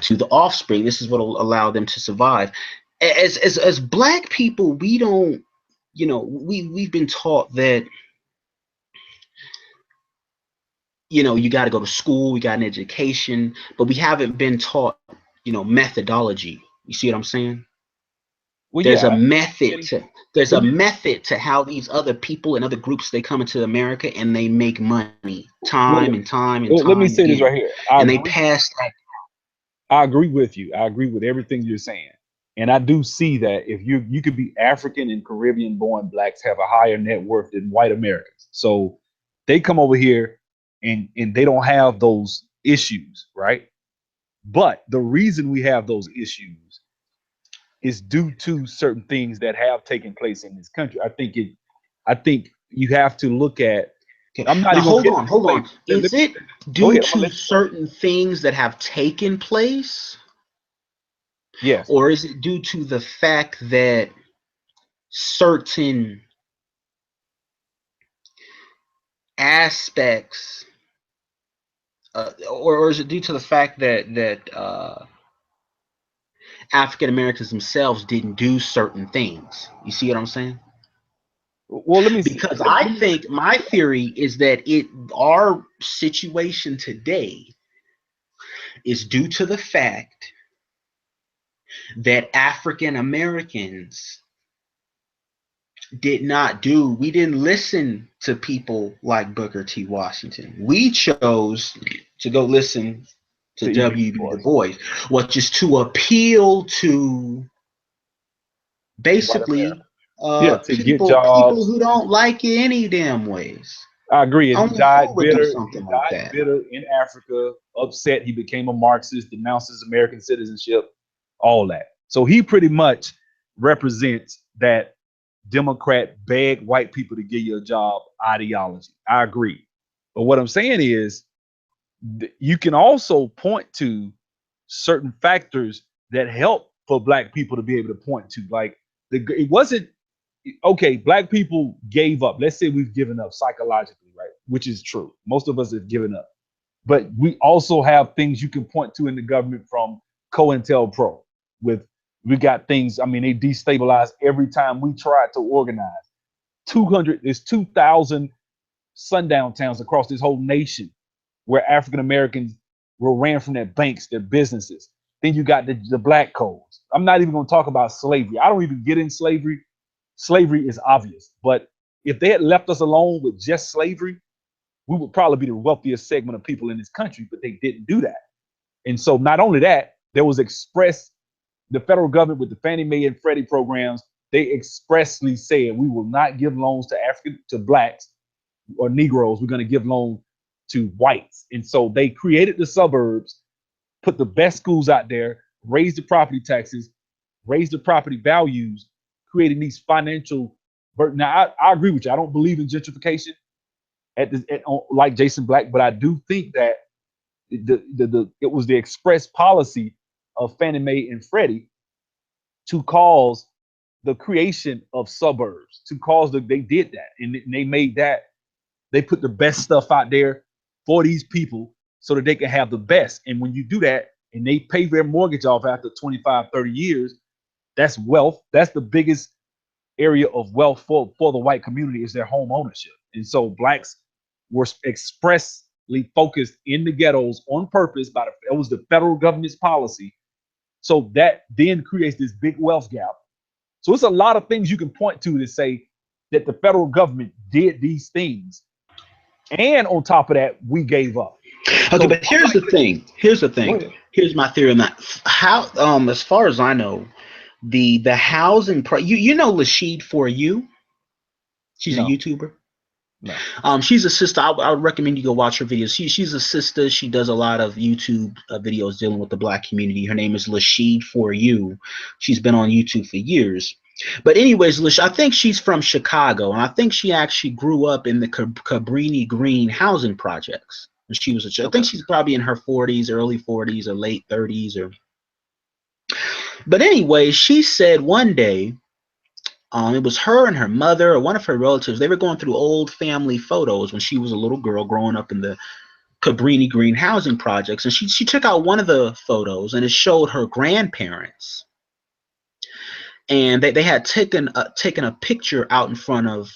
[SPEAKER 2] to the offspring. This is what will allow them to survive. As black people, we don't, we've been taught that, you got to go to school, we got an education, but we haven't been taught, methodology. You see what I'm saying?
[SPEAKER 1] Well,
[SPEAKER 2] There's a
[SPEAKER 1] yeah.
[SPEAKER 2] method
[SPEAKER 1] And
[SPEAKER 2] to there's
[SPEAKER 1] let
[SPEAKER 2] a
[SPEAKER 1] me
[SPEAKER 2] method to how these other people and other groups, they come into America and they make money time
[SPEAKER 1] well,
[SPEAKER 2] and time and
[SPEAKER 1] let me
[SPEAKER 2] time
[SPEAKER 1] say this
[SPEAKER 2] again,
[SPEAKER 1] right here.
[SPEAKER 2] and they pass that.
[SPEAKER 1] I agree with you. I agree with everything you're saying. And I do see that if you could be African and Caribbean born blacks have a higher net worth than white Americans. So they come over here and they don't have those issues, right? But the reason we have those issues is due to certain things that have taken place in this country. I think you have to look at,
[SPEAKER 2] Okay,
[SPEAKER 1] I'm not
[SPEAKER 2] now
[SPEAKER 1] even gonna
[SPEAKER 2] hold
[SPEAKER 1] get
[SPEAKER 2] on,
[SPEAKER 1] into
[SPEAKER 2] hold on.
[SPEAKER 1] slavery.
[SPEAKER 2] Is it
[SPEAKER 1] Go
[SPEAKER 2] due
[SPEAKER 1] ahead, I'm gonna
[SPEAKER 2] to
[SPEAKER 1] let you go.
[SPEAKER 2] certain things that have taken place,
[SPEAKER 1] Yes.
[SPEAKER 2] or is it due to the fact that certain aspects, or is it due to the fact that African Americans themselves didn't do certain things? You see what I'm saying?
[SPEAKER 1] Well, let me see.
[SPEAKER 2] Because I think my theory is that our situation today is due to the fact that African Americans did not do. We didn't listen to people like Booker T. Washington. We chose to go listen to
[SPEAKER 1] To E.B. Du
[SPEAKER 2] W.B. Du
[SPEAKER 1] Bois.
[SPEAKER 2] Bois, which is to appeal to
[SPEAKER 1] White America.
[SPEAKER 2] basically
[SPEAKER 1] Yeah, to get
[SPEAKER 2] people
[SPEAKER 1] jobs.
[SPEAKER 2] who don't like you any damn ways.
[SPEAKER 1] I agree. And he
[SPEAKER 2] Only who
[SPEAKER 1] died
[SPEAKER 2] would do
[SPEAKER 1] bitter. He
[SPEAKER 2] something like
[SPEAKER 1] died
[SPEAKER 2] that.
[SPEAKER 1] bitter in Africa, upset. He became a Marxist, denounced his American citizenship, all that. So he pretty much represents that Democrat beg white people to give you a job ideology. I agree. But what I'm saying is, you can also point to certain factors that help for black people to be able to point to. Like, it wasn't okay. Black people gave up. Let's say we've given up psychologically, right? Which is true. Most of us have given up. But we also have things you can point to in the government, from COINTELPRO. With, we got things. I mean, they destabilize every time we try to organize. 200. There's 2,000 sundown towns across this whole nation where African Americans were ran from their banks, their businesses. Then you got the black codes. I'm not even going to talk about slavery. I don't even get in slavery. Slavery is obvious. But if they had left us alone with just slavery, we would probably be the wealthiest segment of people in this country, but they didn't do that. And so not only that, there was the federal government with the Fannie Mae and Freddie programs, they expressly said we will not give loans to blacks or Negroes. We're going to give loans to whites. And so they created the suburbs, put the best schools out there, raised the property taxes, raised the property values, creating these financial burden. Now, I agree with you. I don't believe in gentrification like Jason Black, but I do think that it was the express policy of Fannie Mae and Freddie to cause the creation of suburbs, they did that. And they made that, they put the best stuff out there for these people so that they can have the best. And when you do that and they pay their mortgage off after 25, 30 years, that's wealth. That's the biggest area of wealth for the white community, is their home ownership. And so blacks were expressly focused in the ghettos on purpose it was the federal government's policy. So that then creates this big wealth gap. So it's a lot of things you can point to say that the federal government did these things. And on top of that, we gave up.
[SPEAKER 2] Okay,
[SPEAKER 1] So
[SPEAKER 2] but here's the thing. Here's my theory on that. How, as far as I know, the housing you know Lashid For You. She's a
[SPEAKER 1] no,
[SPEAKER 2] YouTuber.
[SPEAKER 1] no.
[SPEAKER 2] She's a sister. I would recommend you go watch her videos. She's a sister. She does a lot of YouTube videos dealing with the black community. Her name is Lashid For You. She's been on YouTube for years. But anyways, I think she's from Chicago, and I think she actually grew up in the Cabrini Green housing projects. She was I think she's probably in her 40s, early 40s, or late 30s, or. But anyway, she said one day, it was her and her mother or one of her relatives. They were going through old family photos when she was a little girl growing up in the Cabrini Green housing projects, and she took out one of the photos, and it showed her grandparents, and they had taken a picture out in front of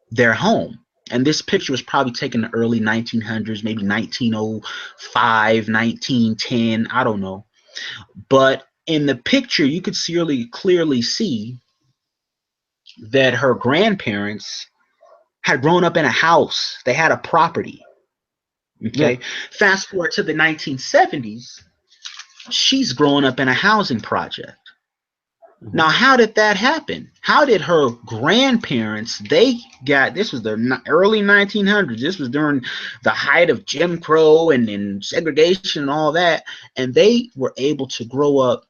[SPEAKER 2] their home. And this picture was probably taken in the early 1900s, maybe 1905, 1910, I don't know. But in the picture, you could clearly see that her grandparents had grown up in a house. They had a property. Okay.
[SPEAKER 1] Yeah.
[SPEAKER 2] Fast forward to the 1970s, she's growing up in a housing project.
[SPEAKER 1] Mm-hmm.
[SPEAKER 2] Now, how did that happen? How did her grandparents, this was the early 1900s. This was during the height of Jim Crow and segregation and all that. And they were able to grow up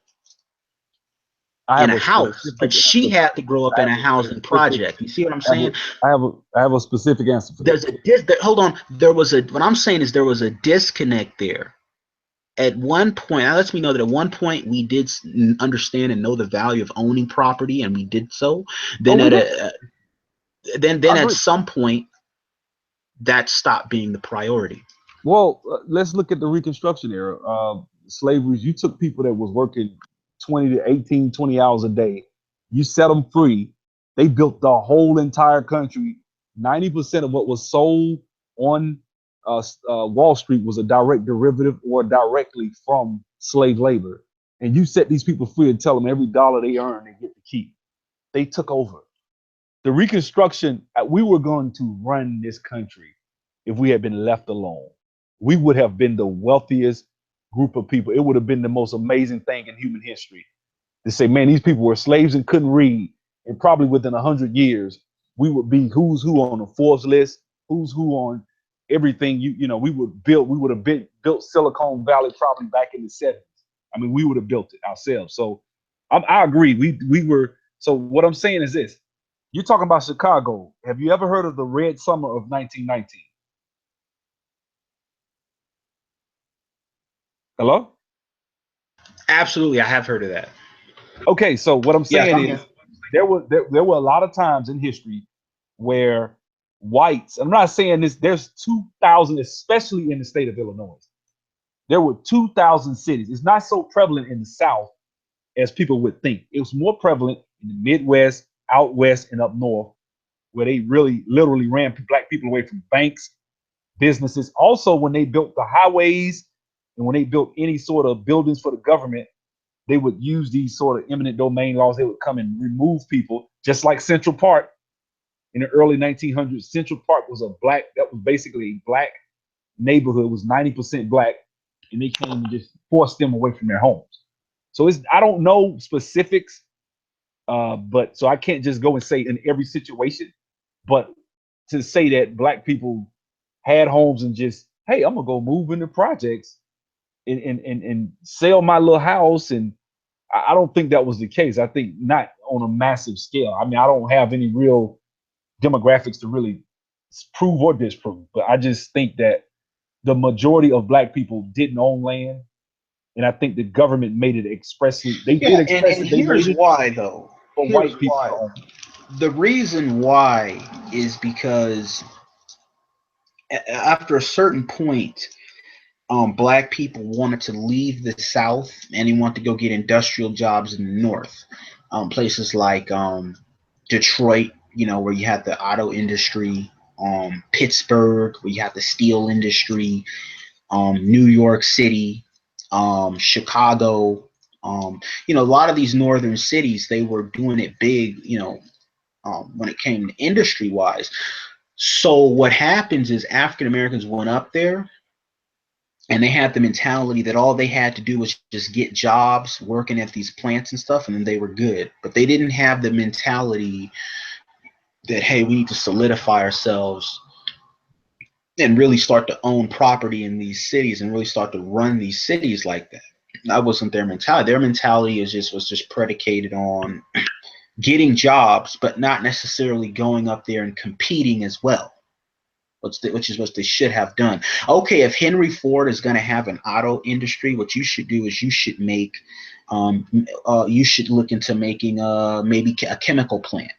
[SPEAKER 1] I
[SPEAKER 2] in
[SPEAKER 1] have
[SPEAKER 2] a
[SPEAKER 1] a
[SPEAKER 2] house,
[SPEAKER 1] specific
[SPEAKER 2] but she
[SPEAKER 1] answer for
[SPEAKER 2] had to
[SPEAKER 1] this.
[SPEAKER 2] grow up
[SPEAKER 1] I
[SPEAKER 2] in
[SPEAKER 1] have
[SPEAKER 2] a
[SPEAKER 1] a
[SPEAKER 2] housing
[SPEAKER 1] specific.
[SPEAKER 2] project. You see what I'm
[SPEAKER 1] I have
[SPEAKER 2] saying?
[SPEAKER 1] I have a specific answer for this.
[SPEAKER 2] Hold on. What I'm saying is there was a disconnect there. At one point, that lets me know that at one point we did understand and know the value of owning property, and we did so.
[SPEAKER 1] Oh,
[SPEAKER 2] Then
[SPEAKER 1] we
[SPEAKER 2] at
[SPEAKER 1] did. I
[SPEAKER 2] at
[SPEAKER 1] agree.
[SPEAKER 2] some point that stopped being the priority.
[SPEAKER 1] Well, let's look at the Reconstruction era. Slavery, you took people that was working 20 to 18, 20 hours a day. You set them free. They built the whole entire country. 90% of what was sold on Wall Street was a direct derivative or directly from slave labor. and you set these people free and tell them every dollar they earn they get to keep. They took over. The Reconstruction, we were going to run this country if we had been left alone. We would have been the wealthiest group of people. It would have been the most amazing thing in human history to say, man, these people were slaves and couldn't read. And probably within 100 years, we would be who's who on the Forbes list, who's who on everything. We would have been built Silicon Valley probably back in the 70s. I mean, we would have built it ourselves. So I agree. We were. So what I'm saying is this: you're talking about Chicago. Have you ever heard of the Red Summer of 1919? Hello?
[SPEAKER 2] Absolutely, I have heard of that.
[SPEAKER 1] Okay, so what I'm
[SPEAKER 2] Yes,
[SPEAKER 1] saying
[SPEAKER 2] I'm here.
[SPEAKER 1] is there were a lot of times in history where whites, I'm not saying this, there's 2,000, especially in the state of Illinois. There were 2,000 cities. It's not so prevalent in the South as people would think. It was more prevalent in the Midwest, out west, and up north, where they really literally ran black people away from banks, businesses. Also, when they built the highways and when they built any sort of buildings for the government, they would use these sort of eminent domain laws. They would come and remove people, just like Central Park in the early 1900s. Central Park was that was basically a black neighborhood. It was 90% black, and they came and just forced them away from their homes. So I don't know specifics, but so I can't just go and say in every situation, but to say that black people had homes and just, hey, I'm gonna go move into projects and sell my little house, and I don't think that was the case. I think not on a massive scale. I mean, I don't have any real demographics to really prove or disprove, but I just think that the majority of black people didn't own land, and I think the government made it expressly. They did
[SPEAKER 2] Yeah,
[SPEAKER 1] express
[SPEAKER 2] and
[SPEAKER 1] it. They
[SPEAKER 2] here's
[SPEAKER 1] made it
[SPEAKER 2] why though.
[SPEAKER 1] for
[SPEAKER 2] Here's
[SPEAKER 1] white people to
[SPEAKER 2] why.
[SPEAKER 1] own.
[SPEAKER 2] The reason why is because after a certain point, black people wanted to leave the South and they wanted to go get industrial jobs in the North. Places like Detroit, where you had the auto industry, Pittsburgh, where you had the steel industry, New York City, Chicago. A lot of these northern cities, they were doing it big, when it came to industry wise. So what happens is African Americans went up there and they had the mentality that all they had to do was just get jobs working at these plants and stuff, and then they were good. But they didn't have the mentality that, hey, we need to solidify ourselves and really start to own property in these cities and really start to run these cities like that. That wasn't their mentality. Their mentality was just predicated on getting jobs, but not necessarily going up there and competing as well, which is what they should have done. Okay, if Henry Ford is going to have an auto industry, what you should do is you should look into making maybe a chemical plant,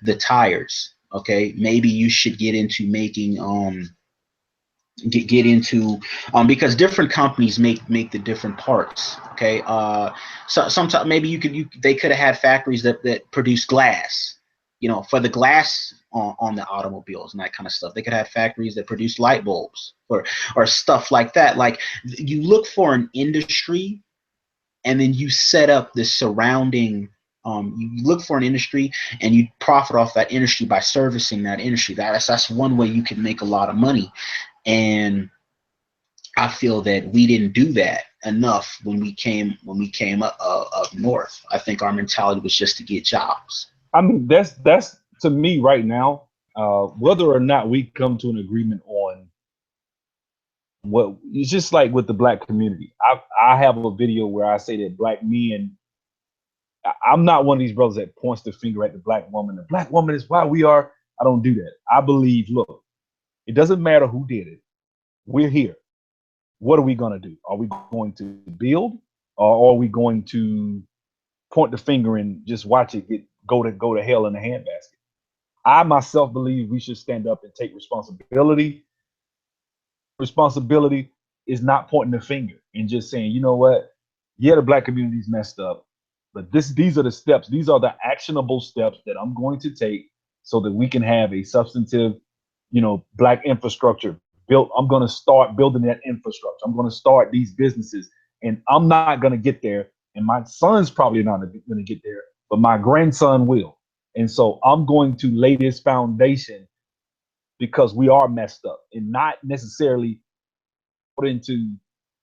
[SPEAKER 2] the tires. Okay, maybe you should get into making get into because different companies make the different parts. Okay, so sometimes maybe they could have had factories that produce glass, for the glass on the automobiles and that kind of stuff. They could have factories that produce light bulbs or stuff like that. Like, you look for an industry and then you set up the surrounding. You look for an industry and you profit off that industry by servicing that industry. That's one way you can make a lot of money. And I feel that we didn't do that enough when we came up north. I think our mentality was just to get jobs.
[SPEAKER 1] I mean, that's to me right now. Whether or not we come to an agreement on what, it's just like with the black community. I have a video where I say that black men. I'm not one of these brothers that points the finger at the black woman. The black woman is why we are. I don't do that. I believe, look, it doesn't matter who did it. We're here. What are we going to do? Are we going to build, or are we going to point the finger and just watch it go to hell in a handbasket? I myself believe we should stand up and take responsibility. Responsibility is not pointing the finger and just saying, you know what? Yeah, the black community's messed up, but these are the steps. These are the actionable steps that I'm going to take so that we can have a substantive, black infrastructure built. I'm going to start building that infrastructure. I'm going to start these businesses, and I'm not gonna get there, and my son's probably not gonna get there, but my grandson will. And so I'm going to lay this foundation because we are messed up, and not necessarily put into.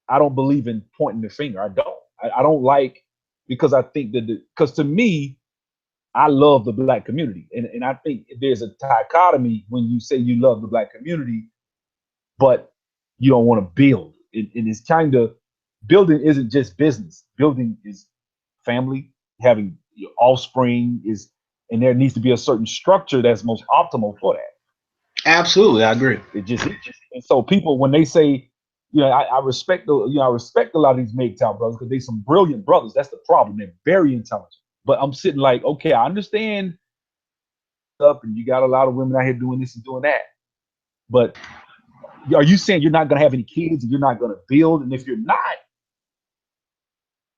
[SPEAKER 1] I don't believe in pointing the finger. I don't. I don't like, because I think that because to me, I love the black community, and I think there's a dichotomy when you say you love the black community, but you don't want to build. And it's kind of, building isn't just business. Building is family, having your offspring is, and there needs to be a certain structure that's most optimal for that.
[SPEAKER 2] Absolutely, I agree.
[SPEAKER 1] And so people, when they say, I respect I respect a lot of these MGTOW brothers because they some brilliant brothers. That's the problem. They're very intelligent. But I'm sitting like, okay, I understand up, and you got a lot of women out here doing this and doing that. But are you saying you're not going to have any kids and you're not going to build? And if you're not,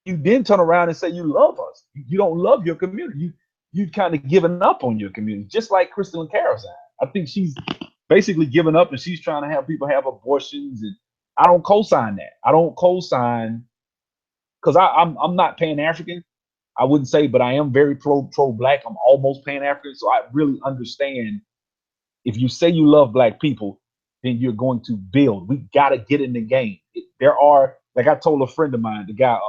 [SPEAKER 1] you then turn around and say you love us. You don't love your community. You kind of given up on your community, just like Crystal and Karazan. I think she's basically given up, and she's trying to have people have abortions. And I don't co-sign that. I don't co-sign because I'm not Pan-African. I wouldn't say, but I am very pro-black. I'm almost Pan-African, so I really understand. If you say you love black people, then you're going to build. We got to get in the game. There are, like I told a friend of mine, the guy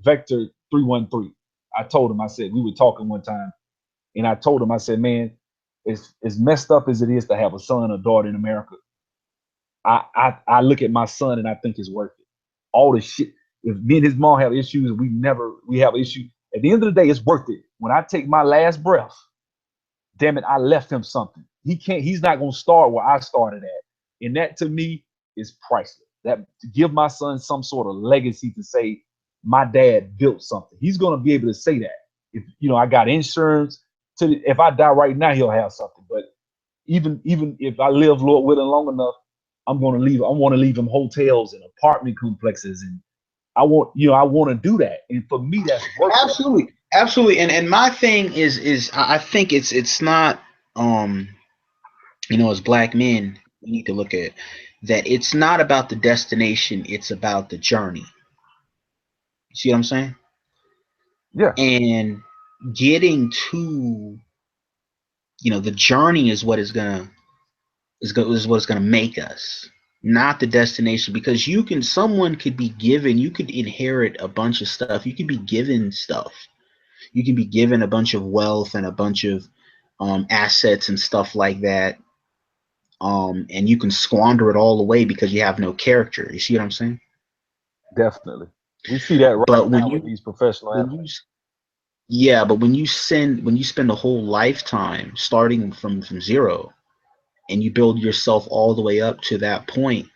[SPEAKER 1] Vector 313. I told him, I said, we were talking one time, and I told him, I said, man, as messed up as it is to have a son or daughter in America, I look at my son and I think it's worth it. All the shit. If me and his mom have issues, we have issues. At the end of the day, it's worth it. When I take my last breath, damn it, I left him something. He's not gonna start where I started at. And that to me is priceless. That, to give my son some sort of legacy to say my dad built something. He's gonna be able to say that. If I got insurance, if I die right now, he'll have something. But even if I live, Lord willing, long enough, I want to leave him hotels and apartment complexes, and I want to do that. And for me, that's worth it.
[SPEAKER 2] Absolutely. And my thing is I think it's not as black men, we need to look at that. It's not about the destination, it's about the journey. See what I'm saying?
[SPEAKER 1] Yeah.
[SPEAKER 2] And getting to the journey is what is what's gonna make us, not the destination. Because someone could be given, you could inherit a bunch of stuff, you could be given stuff, you can be given a bunch of wealth and a bunch of assets and stuff like that, and you can squander it all away because you have no character. You see what I'm saying?
[SPEAKER 1] Definitely, we see that right now with these professional athletes.
[SPEAKER 2] Yeah, but when you spend a whole lifetime starting from zero, and you build yourself all the way up to that point,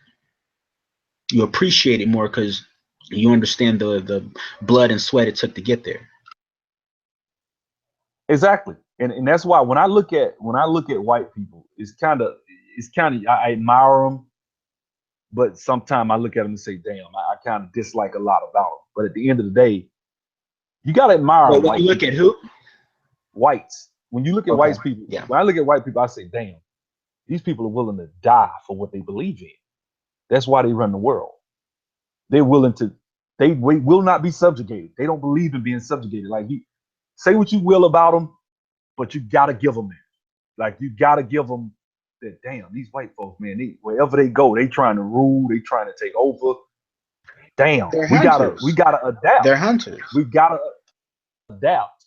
[SPEAKER 2] you appreciate it more because you understand the blood and sweat it took to get there.
[SPEAKER 1] Exactly, and that's why when I look at white people, it's kind of I admire them, but sometimes I look at them and say, damn, I kind of dislike a lot about them. But at the end of the day, you gotta admire.
[SPEAKER 2] Well, when you look at who?
[SPEAKER 1] Whites. When you look at white people,
[SPEAKER 2] yeah.
[SPEAKER 1] When I look at white people, I say, damn, these people are willing to die for what they believe in. That's why they run the world. They're willing to. They will not be subjugated. They don't believe in being subjugated. Like, you say what you will about them, but you gotta give them that. Like, you gotta give them that. Damn, these white folks, man, wherever they go, they trying to rule. They trying to take over. Damn, we gotta adapt.
[SPEAKER 2] They're hunters.
[SPEAKER 1] We gotta adapt.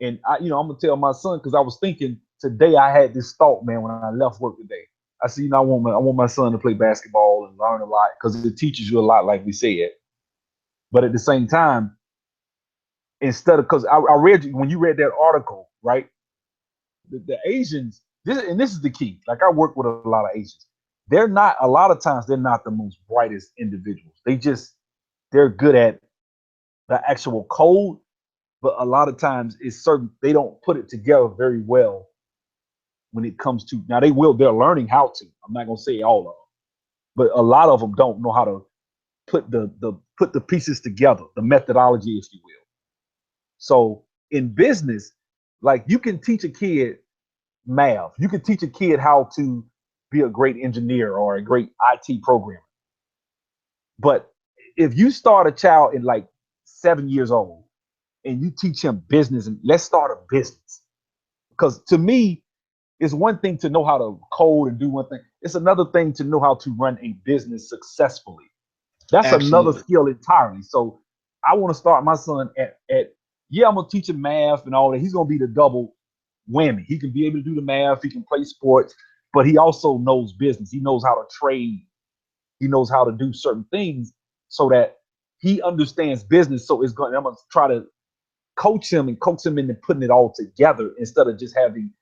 [SPEAKER 1] And I'm gonna tell my son, because I was thinking today, I had this thought, man, when I left work today. I said, I want my son to play basketball and learn a lot, because it teaches you a lot, like we said. But at the same time, instead of, because I read, when you read that article, right? The Asians, this is the key. Like, I work with a lot of Asians. A lot of times they're not the most brightest individuals. They're good at the actual code, but a lot of times they don't put it together very well when it comes to, now they're learning how to. I'm not gonna say all of them, but a lot of them don't know how to put the pieces together, the methodology, if you will. So in business, like, you can teach a kid math, you can teach a kid how to be a great engineer or a great IT programmer, but if you start a child in like 7 years old and you teach him business and let's start a business, because to me, it's one thing to know how to code and do one thing. It's another thing to know how to run a business successfully. That's another
[SPEAKER 2] Absolutely.
[SPEAKER 1] skill entirely. So I want to start my son at yeah, I'm gonna teach him math and all that. He's gonna be the double whammy. He can be able to do the math, he can play sports, but he also knows business. He knows how to trade, he knows how to do certain things so that he understands business. So it's going, I'm gonna try to coach him and coax him into putting it all together instead of just having,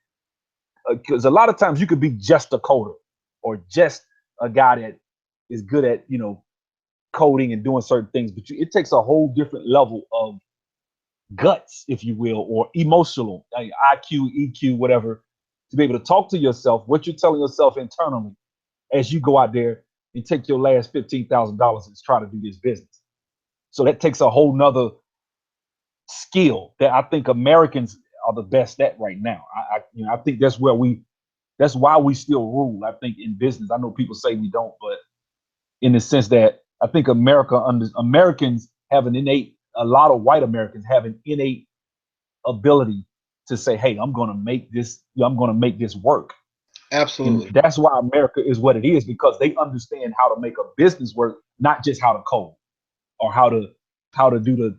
[SPEAKER 1] because a lot of times you could be just a coder or just a guy that is good at, coding and doing certain things, but it takes a whole different level of guts, if you will, or emotional, like IQ, EQ, whatever, to be able to talk to yourself, what you're telling yourself internally as you go out there and take your last $15,000 and try to do this business. So that takes a whole nother skill that I think Americans are the best at right now. I think that's why we still rule. I think in business, I know people say we don't, but in the sense that I think Americans have an innate, a lot of white Americans have an innate ability to say, "Hey, I'm going to make this. I'm going to make this work." And
[SPEAKER 2] Absolutely.
[SPEAKER 1] that's why America is what it is, because they understand how to make a business work, not just how to code or how to do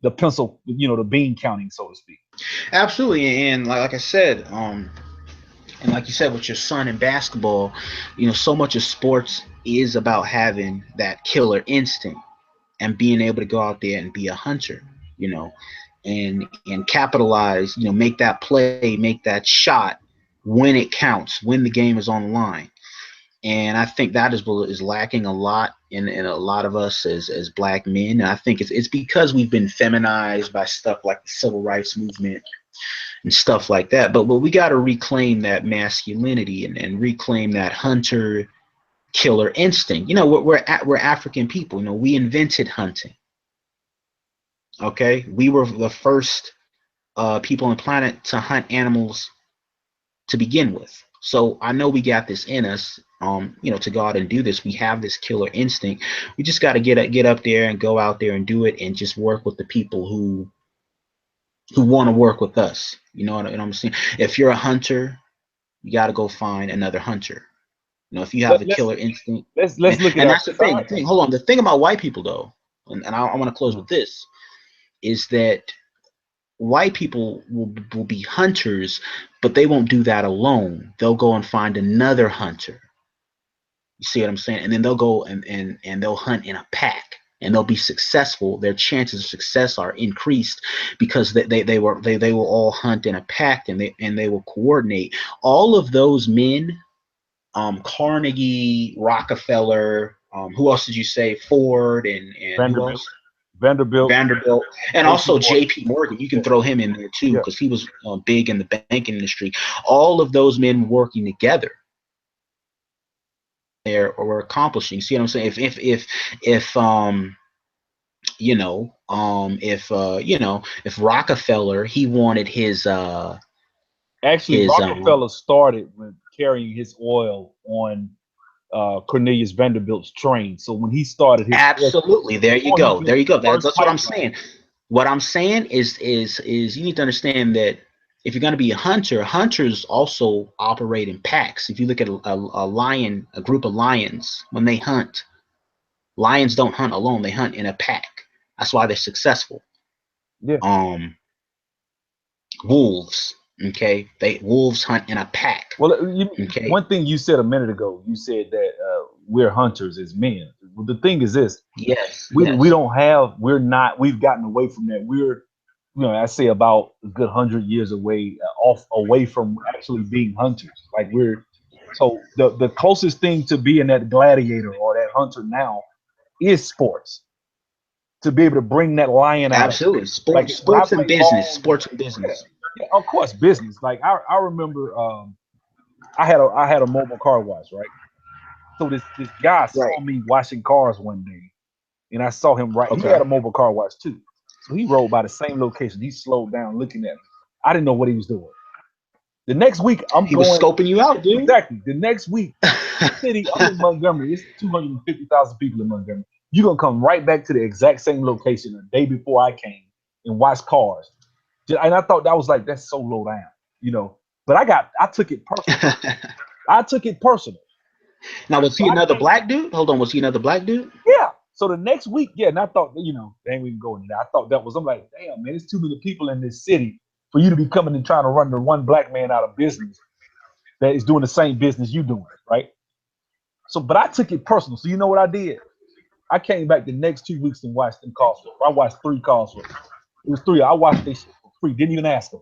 [SPEAKER 1] the pencil, the bean counting, so to speak.
[SPEAKER 2] Absolutely. And like I said, and like you said with your son in basketball, so much of sports is about having that killer instinct and being able to go out there and be a hunter, you know, and capitalize, make that play, make that shot when it counts, when the game is on the line. And I think that is what is lacking a lot in a lot of us as black men. And I think it's because we've been feminized by stuff like the civil rights movement and stuff like that. But we got to reclaim that masculinity and reclaim that hunter killer instinct. We're African people. We invented hunting. Okay, we were the first people on the planet to hunt animals to begin with. So I know we got this in us, to go out and do this. We have this killer instinct. We just got to get up there and go out there and do it, and just work with the people who want to work with us. You know what I'm saying? If you're a hunter, you got to go find another hunter. If you have
[SPEAKER 1] Let,
[SPEAKER 2] the
[SPEAKER 1] let's
[SPEAKER 2] killer instinct,
[SPEAKER 1] let's look at
[SPEAKER 2] and
[SPEAKER 1] our
[SPEAKER 2] that's the thing. The
[SPEAKER 1] society.
[SPEAKER 2] thing. Hold on. The thing about white people, though, and I want to close
[SPEAKER 1] Mhm.
[SPEAKER 2] with this, is that white people will be hunters, but they won't do that alone. They'll go and find another hunter. You see what I'm saying? And then they'll go and they'll hunt in a pack. And they'll be successful. Their chances of success are increased because they will all hunt in a pack, and they will coordinate. All of those men, Carnegie, Rockefeller, who else did you say? Ford and who
[SPEAKER 1] Vanderbilt,
[SPEAKER 2] else?
[SPEAKER 1] Vanderbilt,
[SPEAKER 2] Vanderbilt, and
[SPEAKER 1] J.P.
[SPEAKER 2] also
[SPEAKER 1] Morgan.
[SPEAKER 2] J.P. Morgan. You
[SPEAKER 1] Yeah,
[SPEAKER 2] can throw him in there too
[SPEAKER 1] yeah.
[SPEAKER 2] because he was big in the banking industry. All of those men working together there or accomplishing. See what I'm saying? If if Rockefeller he wanted
[SPEAKER 1] Actually,
[SPEAKER 2] his
[SPEAKER 1] Rockefeller started with carrying his oil on Cornelius Vanderbilt's train. So when he started his first,
[SPEAKER 2] absolutely, there you
[SPEAKER 1] before he
[SPEAKER 2] go,
[SPEAKER 1] built
[SPEAKER 2] there you
[SPEAKER 1] his
[SPEAKER 2] go.
[SPEAKER 1] first
[SPEAKER 2] That's what I'm
[SPEAKER 1] pipeline.
[SPEAKER 2] saying. What I'm saying is you need to understand that if you're going to be a hunter, hunters also operate in packs. If you look at a lion, a group of lions, when they hunt, lions don't hunt alone, they hunt in a pack. That's why they're successful.
[SPEAKER 1] Yeah.
[SPEAKER 2] um Wolves, okay, they wolves hunt in a pack.
[SPEAKER 1] Well,
[SPEAKER 2] Okay.
[SPEAKER 1] one thing you said a minute ago, you said that we're hunters as men. Well, the thing is this:
[SPEAKER 2] Yes,
[SPEAKER 1] we
[SPEAKER 2] yes.
[SPEAKER 1] don't have, we're not, we've gotten away from that. We're, I say about a good 100 years away, away from actually being hunters. Like so the closest thing to being that gladiator or that hunter now is sports. To be able to bring that lion out of you.
[SPEAKER 2] Absolutely.
[SPEAKER 1] Like
[SPEAKER 2] Sports,
[SPEAKER 1] when I
[SPEAKER 2] sports and
[SPEAKER 1] played
[SPEAKER 2] business.
[SPEAKER 1] ball,
[SPEAKER 2] Sports and
[SPEAKER 1] yeah,
[SPEAKER 2] business.
[SPEAKER 1] yeah, of course, business. Like I remember, I had a mobile car wash, right? So this guy
[SPEAKER 2] Right.
[SPEAKER 1] saw me washing cars one day, and I saw him right. He
[SPEAKER 2] Okay.
[SPEAKER 1] had a mobile car wash too, so he rode by the same location. He slowed down, looking at me. I didn't know what he was doing. The next week, I'm
[SPEAKER 2] He was
[SPEAKER 1] going
[SPEAKER 2] scoping you out, dude.
[SPEAKER 1] exactly. The next week, the city, I'm in Montgomery. It's 250,000 people in Montgomery. You're gonna come right back to the exact same location the day before I came and watch cars. And I thought that was like that's so low down, you know. But I took it personal. I took it personal.
[SPEAKER 2] Now, was
[SPEAKER 1] So
[SPEAKER 2] he
[SPEAKER 1] I
[SPEAKER 2] another
[SPEAKER 1] came,
[SPEAKER 2] black dude? Hold on, was he another black dude?
[SPEAKER 1] yeah. So the next week, yeah, and I thought, you know, they ain't even going there. I thought that was, I'm like, damn, man, there's too many people in this city for you to be coming and trying to run the one black man out of business that is doing the same business you doing, right? So, but I took it personal. So you know what I did? I came back the next 2 weeks and watched them calls for. I watched 3 calls for. It was 3. I watched they shit for free. Didn't even ask them.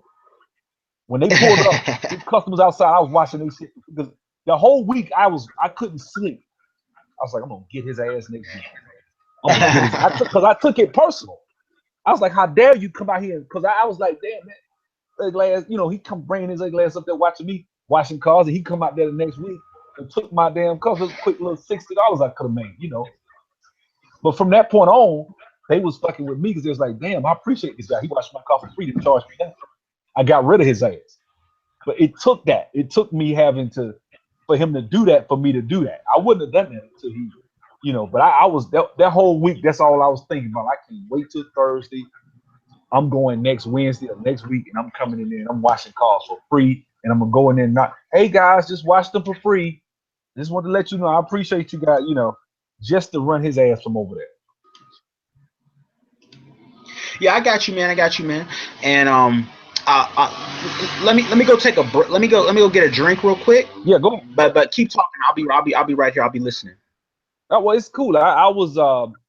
[SPEAKER 1] When they pulled up, the customers outside, I was watching they shit because the whole week I couldn't sleep. I was like, I'm gonna get his ass next week. I'm gonna get his. Because I took it personal. I was like, how dare you come out here? Because I was like, damn man, ugly ass. You know, he come bringing his ugly ass up there watching me washing cars, and he come out there the next week and took my damn car. It was a quick little $60 I could have made, you know. But from that point on, they was fucking with me because they was like, damn, I appreciate this guy. He washed my car for free to charge me that. I got rid of his ass. But it took that. It took me having to, for him to do that, for me to do that. I wouldn't have done that until he, you know, but I was, that whole week, that's all I was thinking about. I can't wait till Thursday. I'm going next Wednesday or next week, and I'm coming in there and I'm washing cars for free. And I'm going to go in there and not, hey guys, just wash them for free. Just want to let you know, I appreciate you guys, you know, just to run his ass from over there.
[SPEAKER 2] Yeah, I got you, man. I got you, man. And let me go take a let me go get a drink real quick.
[SPEAKER 1] Yeah, go.
[SPEAKER 2] But keep talking. I'll be right here. I'll be listening.
[SPEAKER 1] Oh, well, it's cool. I was,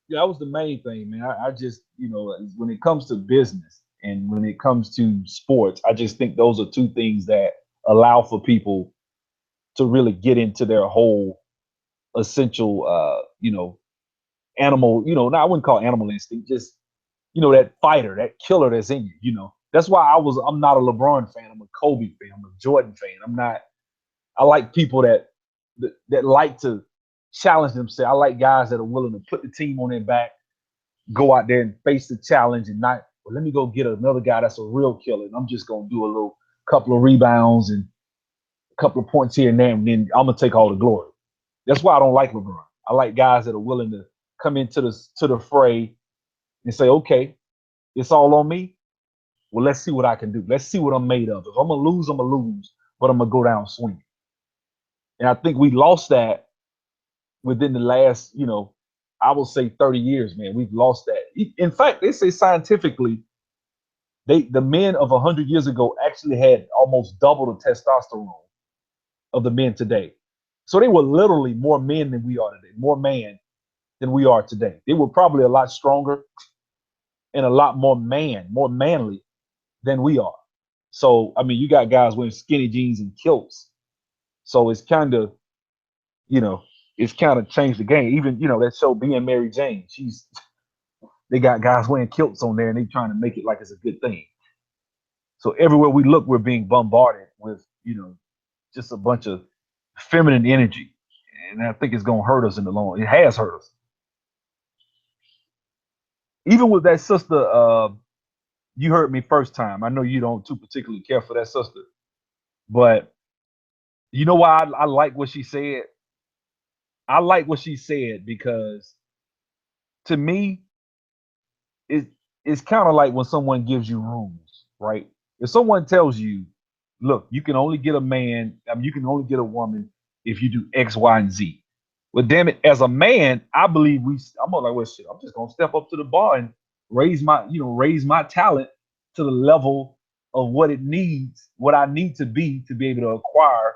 [SPEAKER 1] yeah, that was the main thing, man. I just, you know, when it comes to business and when it comes to sports, I just think those are two things that allow for people to really get into their whole essential, you know, animal, you know, I wouldn't call it animal instinct, just, you know, that fighter, that killer that's in you, you know. That's why I'm not a LeBron fan. I'm a Kobe fan. I'm a Jordan fan. I'm not, I like people that like to challenge themselves. I like guys that are willing to put the team on their back, go out there and face the challenge, and not, well, let me go get another guy that's a real killer, and I'm just gonna do a little couple of rebounds and a couple of points here and there, and then I'm gonna take all the glory. That's why I don't like LeBron. I like guys that are willing to come into the fray and say, okay, it's all on me. Well, let's see what I can do. Let's see what I'm made of. If I'm gonna lose, I'm gonna lose, but I'm gonna go down swinging. And I think we lost that within the last, you know, I will say 30 years, man. We've lost that. In fact, they say scientifically, the men of 100 years ago actually had almost double the testosterone of the men today. So they were literally more men than we are today, more man than we are today. They were probably a lot stronger and a lot more manly than we are. So, I mean, you got guys wearing skinny jeans and kilts. So it's kind of, you know, it's kind of changed the game. Even, you know, that show Being Mary Jane, they got guys wearing kilts on there and they trying to make it like it's a good thing. So everywhere we look, we're being bombarded with, you know, just a bunch of feminine energy. And I think it's going to hurt us in the long run. It has hurt us. Even with that sister, you heard me first time. I know you don't too particularly care for that sister, but you know why I like what she said? I like what she said because to me, it, it's kind of like when someone gives you rules, right? If someone tells you, look, you can only get a man, I mean, you can only get a woman if you do X, Y, and Z. Well, damn it, as a man, I believe I'm like, well, shit, I'm just gonna step up to the bar and raise my talent to the level of what it needs, what I need to be able to acquire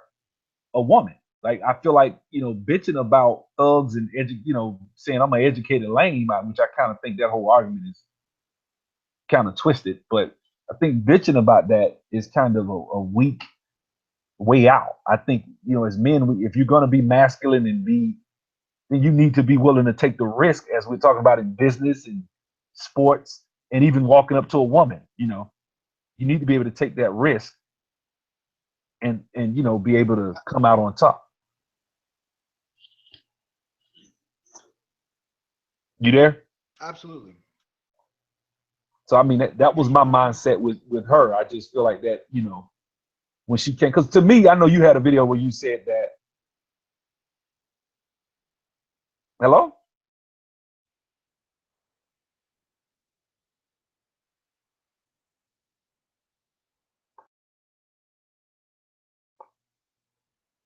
[SPEAKER 1] a woman. Like I feel like bitching about thugs and saying I'm an educated lame, which I kind of think that whole argument is kind of twisted. But I think bitching about that is kind of a weak way out. I think as men, if you're gonna be masculine and then you need to be willing to take the risk, as we're talking about in business and sports, and even walking up to a woman. You need to be able to take that risk and be able to come out on top. You there?
[SPEAKER 2] Absolutely.
[SPEAKER 1] So I mean that was my mindset with her. I just feel like that. when she came. Because to me, I know you had a video where you said that. Hello?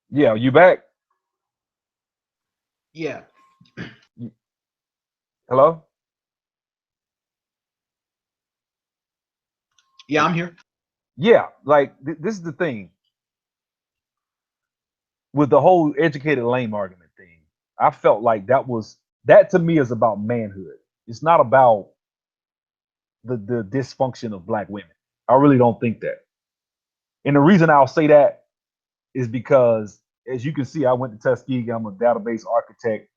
[SPEAKER 1] Yeah, you back?
[SPEAKER 2] Yeah.
[SPEAKER 1] Hello?
[SPEAKER 2] Yeah, I'm here.
[SPEAKER 1] Yeah, like this is the thing with the whole educated lame argument thing. I felt like that to me is about manhood. It's not about the dysfunction of black women. I really don't think that. And the reason I'll say that is because, as you can see, I went to Tuskegee. I'm a database architect.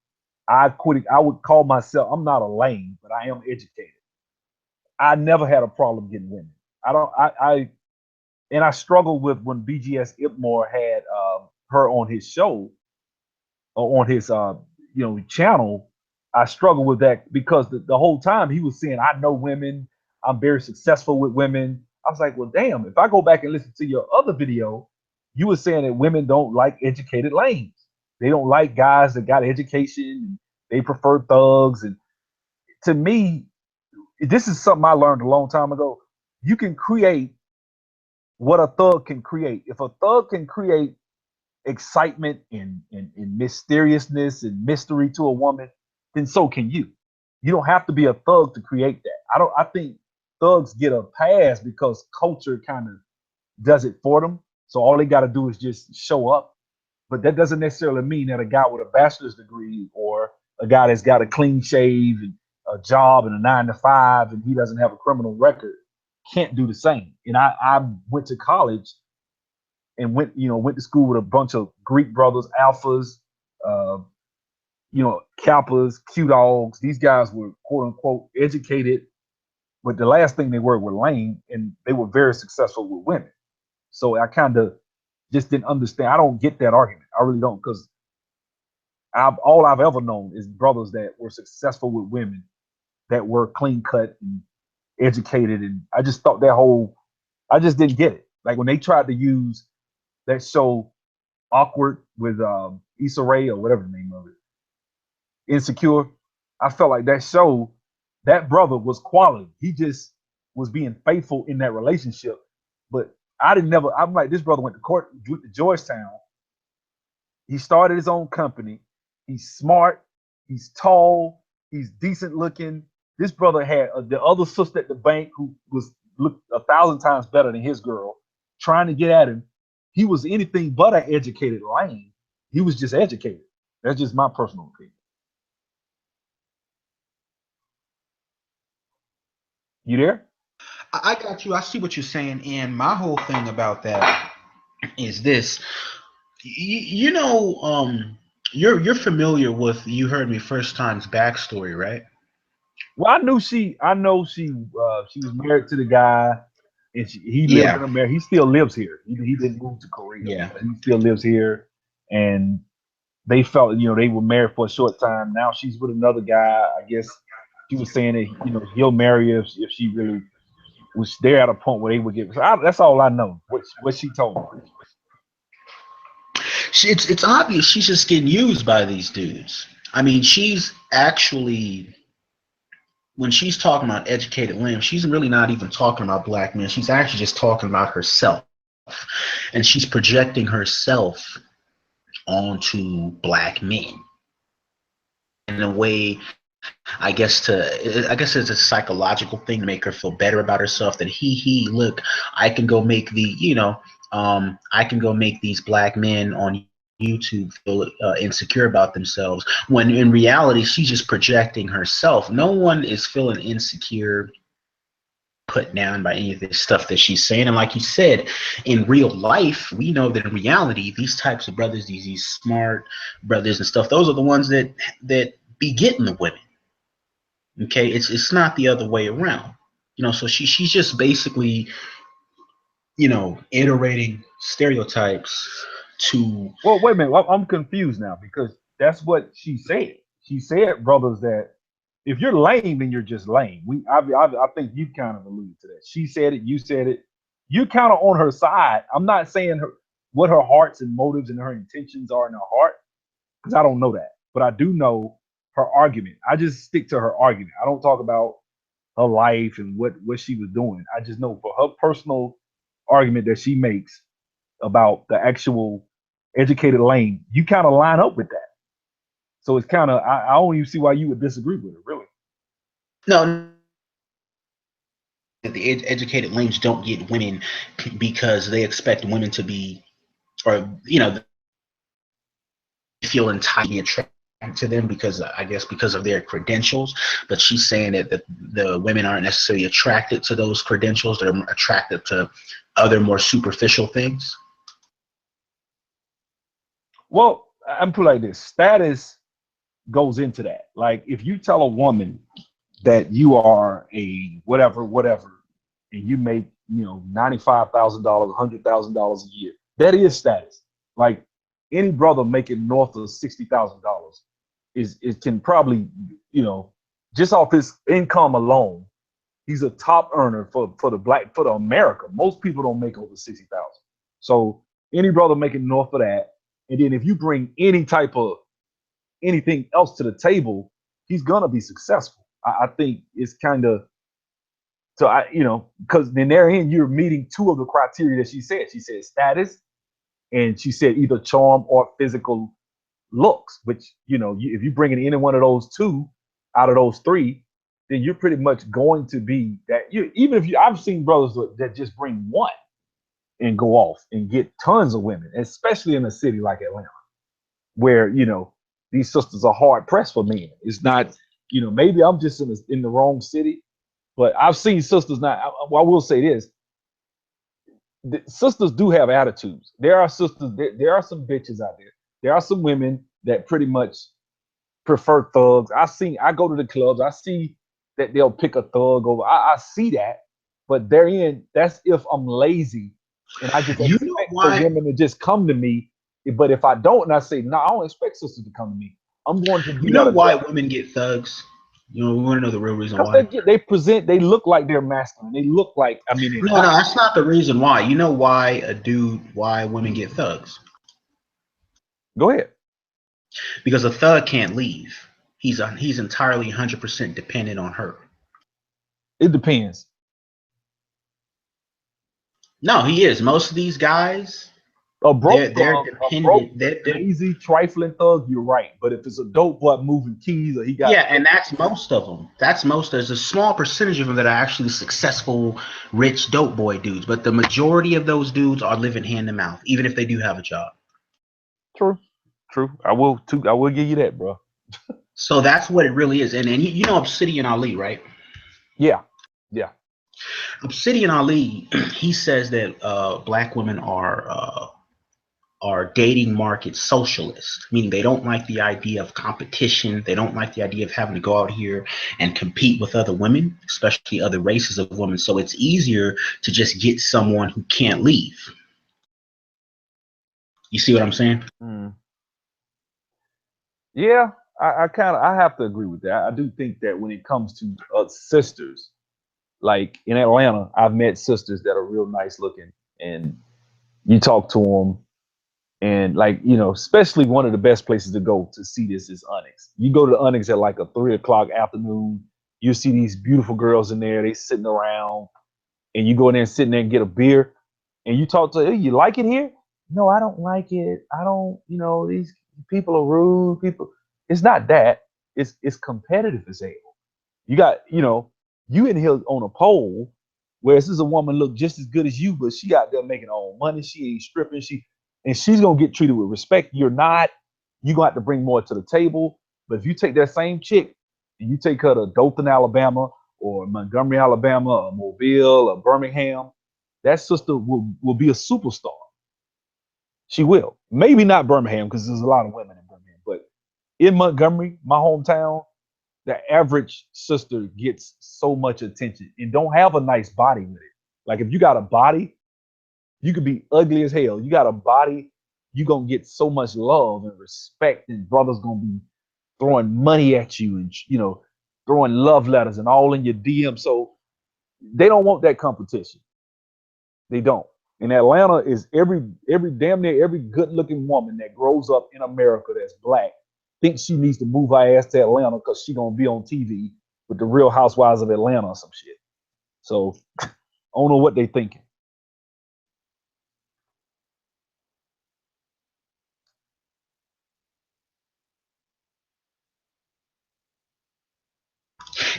[SPEAKER 1] I quit. I would call myself. I'm not a lame, but I am educated. I never had a problem getting women. I don't. And I struggled with when BGS Ipmore had her on his show or on his channel. I struggled with that because the whole time he was saying, I know women, I'm very successful with women. I was like, well, damn, if I go back and listen to your other video, you were saying that women don't like educated lanes. They don't like guys that got education. They prefer thugs. And to me, this is something I learned a long time ago. You can create what a thug can create. If a thug can create excitement and mysteriousness and mystery to a woman, then so can you. You don't have to be a thug to create that. I think thugs get a pass because culture kind of does it for them. So all they got to do is just show up. But that doesn't necessarily mean that a guy with a bachelor's degree or a guy that's got a clean shave and a job and a 9 to 5 and he doesn't have a criminal record can't do the same. And I went to college and went to school with a bunch of Greek brothers, alphas, uh, kappas, Q dogs. These guys were quote unquote educated, but the last thing they were lame, and they were very successful with women. So I kind of just didn't understand. I don't get that argument. I really don't, because all I've ever known is brothers that were successful with women that were clean cut and educated, and I just thought I just didn't get it. Like when they tried to use that show Awkward with Issa Rae or whatever the name of it, Insecure. I felt like that show, that brother was quality. He just was being faithful in that relationship. But I'm like, this brother went to court to Georgetown. He started his own company. He's smart. He's tall. He's decent looking. This brother had the other sister at the bank who was looked 1,000 times better than his girl, trying to get at him. He was anything but an educated lane. He was just educated. That's just my personal opinion. You there?
[SPEAKER 2] I got you. I see what you're saying. And my whole thing about that is this. You know, you're familiar with, you heard me first time's backstory, right?
[SPEAKER 1] Well, I know she was married to the guy, and he lived in
[SPEAKER 2] Yeah.
[SPEAKER 1] America. He still lives here. He didn't move to Korea,
[SPEAKER 2] Yeah.
[SPEAKER 1] but he still lives here. And they felt, they were married for a short time. Now she's with another guy. I guess she was saying that he'll marry her if she really was there at a point where they would get. So that's all I know. What she told me.
[SPEAKER 2] It's obvious she's just getting used by these dudes. I mean, she's actually, when she's talking about educated women, she's really not even talking about black men. She's actually just talking about herself, and she's projecting herself onto black men in a way. I guess it's a psychological thing to make her feel better about herself. That he look, I can go make I can go make these black men on YouTube feel insecure about themselves. When in reality, she's just projecting herself. No one is feeling insecure, put down by any of this stuff that she's saying. And like you said, in real life, we know that in reality, these types of brothers, these smart brothers and stuff, those are the ones that be getting the women. Okay, it's not the other way around. So she's just basically, iterating stereotypes to.
[SPEAKER 1] Well, wait a minute. I'm confused now because that's what she said. She said, brothers, that if you're lame, then you're just lame. I think you kind of alluded to that. She said it. You said it. you're kind of on her side. I'm not saying what her hearts and motives and her intentions are in her heart, because I don't know that. But I do know her argument. I just stick to her argument. I don't talk about her life and what she was doing. I just know for her personal argument that she makes about the actual educated lane, you kind of line up with that. So it's kind of I don't even see why you would disagree with it, really.
[SPEAKER 2] No, the educated lanes don't get women because they expect women to be, or feel entirely attracted to them because I guess because of their credentials. But she's saying that the women aren't necessarily attracted to those credentials; they're attracted to other more superficial things.
[SPEAKER 1] Well, I'm put like this: status goes into that. Like if you tell a woman that you are a whatever, whatever, and you make $95,000, $100,000 a year, that is status. Like any brother making north of $60,000 is it can probably just off his income alone, he's a top earner for the America. Most people don't make over 60,000. So any brother making north of that, and then if you bring any type of anything else to the table, he's gonna be successful. I think it's kind of so because then therein you're meeting two of the criteria that she said. She said status, and she said either charm or physical looks. Which if you bring in any one of those two out of those three, then you're pretty much going to be that. Even if I've seen brothers that just bring one and go off and get tons of women, especially in a city like Atlanta, where these sisters are hard pressed for men. It's not, maybe I'm just in the wrong city, but I've seen sisters. Now, I will say this: the sisters do have attitudes. There are sisters. There are some bitches out there. There are some women that pretty much prefer thugs. I go to the clubs. I see that they'll pick a thug over. I see that, but that's if I'm lazy and I just
[SPEAKER 2] You know
[SPEAKER 1] expect the
[SPEAKER 2] why?
[SPEAKER 1] women to just come to me. But if I don't, and I say, no, I don't expect sisters to come to me. I'm going to
[SPEAKER 2] You
[SPEAKER 1] be
[SPEAKER 2] know
[SPEAKER 1] at a
[SPEAKER 2] why
[SPEAKER 1] club
[SPEAKER 2] women get thugs? We want to know the real reason
[SPEAKER 1] because
[SPEAKER 2] why.
[SPEAKER 1] they look like they're masculine. They look like, I mean, they're
[SPEAKER 2] No,
[SPEAKER 1] not.
[SPEAKER 2] that's not the reason why. You know why women get thugs?
[SPEAKER 1] Go ahead.
[SPEAKER 2] Because a thug can't leave. He's entirely 100% dependent on her.
[SPEAKER 1] It depends.
[SPEAKER 2] No, he is. Most of these guys,
[SPEAKER 1] A broke
[SPEAKER 2] they're
[SPEAKER 1] thug, a broke,
[SPEAKER 2] dependent. They're
[SPEAKER 1] lazy, trifling thug, you're right. But if it's a dope boy moving keys or he got
[SPEAKER 2] Yeah, and that's most of them. That's most. There's a small percentage of them that are actually successful, rich dope boy dudes, but the majority of those dudes are living hand to mouth, even if they do have a job.
[SPEAKER 1] true, true. I will give you that, bro.
[SPEAKER 2] So that's what it really is. And you know Obsidian Ali, right?
[SPEAKER 1] Yeah, yeah.
[SPEAKER 2] Obsidian Ali, he says that black women are dating market socialists, meaning they don't like the idea of competition. They don't like the idea of having to go out here and compete with other women, especially other races of women. So it's easier to just get someone who can't leave. You see what I'm saying?
[SPEAKER 1] Mm. Yeah, I have to agree with that. I do think that when it comes to sisters, like in Atlanta, I've met sisters that are real nice looking, and you talk to them, and like especially one of the best places to go to see this is Onyx. You go to Onyx at like a 3 o'clock afternoon, you see these beautiful girls in there, they sitting around, and you go in there and sit in there and get a beer, and you talk to, hey, you like it here? No, I don't like it. I don't, these people are rude. People, it's not that. It's competitive as hell. You got, you in here on a pole where this is a woman look just as good as you, but she out there making her own money. She ain't stripping. And she's gonna get treated with respect. You're not. You gonna have to bring more to the table. But if you take that same chick and you take her to Dothan, Alabama, or Montgomery, Alabama, or Mobile, or Birmingham, that sister will be a superstar. She will. Maybe not Birmingham because there's a lot of women in Birmingham, but in Montgomery, my hometown, the average sister gets so much attention and don't have a nice body with it. Like if you got a body, you could be ugly as hell. You got a body, you gonna get so much love and respect, and brothers gonna be throwing money at you and throwing love letters and all in your DM. So they don't want that competition. They don't. And Atlanta is every damn near every good looking woman that grows up in America that's black thinks she needs to move her ass to Atlanta because she gonna be on TV with the Real Housewives of Atlanta or some shit. So I don't know what they thinking.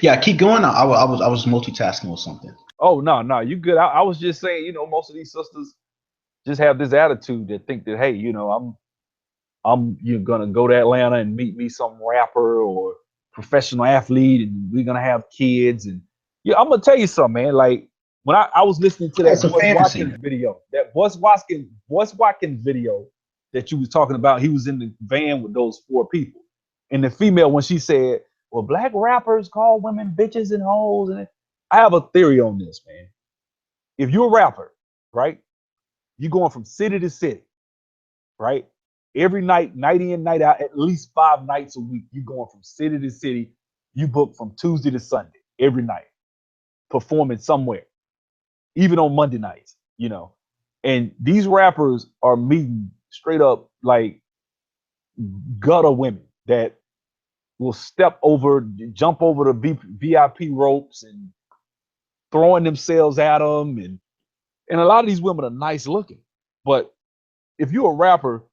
[SPEAKER 2] Yeah, keep going. I was multitasking with something.
[SPEAKER 1] Oh no, no, you good. I was just saying, most of these sisters just have this attitude that think that, hey, I'm you're gonna go to Atlanta and meet me some rapper or professional athlete, and we're gonna have kids. And yeah, I'm gonna tell you something, man. Like when I was listening to
[SPEAKER 2] It's
[SPEAKER 1] that
[SPEAKER 2] a
[SPEAKER 1] Boyce
[SPEAKER 2] fantasy.
[SPEAKER 1] Watkins video, that Boyce Watkins video that you was talking about, he was in the van with those four people, and the female when she said, "Well, black rappers call women bitches and hoes," and I have a theory on this, man. If you're a rapper, right, you're going from city to city, right? Every night, night in, night out, at least 5 nights a week, you going from city to city. You book from Tuesday to Sunday every night, performing somewhere, even on Monday nights. And these rappers are meeting straight up like gutter women that will jump over the VIP ropes and throwing themselves at them. And a lot of these women are nice looking. But if you're a rapper,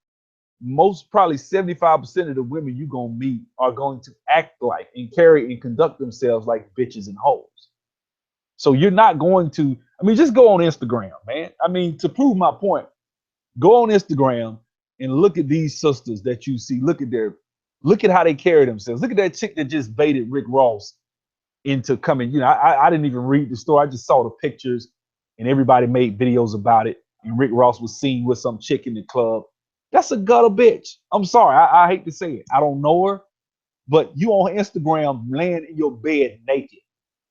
[SPEAKER 1] most probably 75% of the women you're going to meet are going to act like and carry and conduct themselves like bitches and hoes. So you're not going to, just go on Instagram, man. To prove my point, go on Instagram and look at these sisters that you see. Look at how they carry themselves. Look at that chick that just baited Rick Ross into coming. I didn't even read the story. I just saw the pictures and everybody made videos about it. And Rick Ross was seen with some chick in the club. That's a gutter bitch. I'm sorry. I hate to say it. I don't know her, but you on Instagram laying in your bed naked.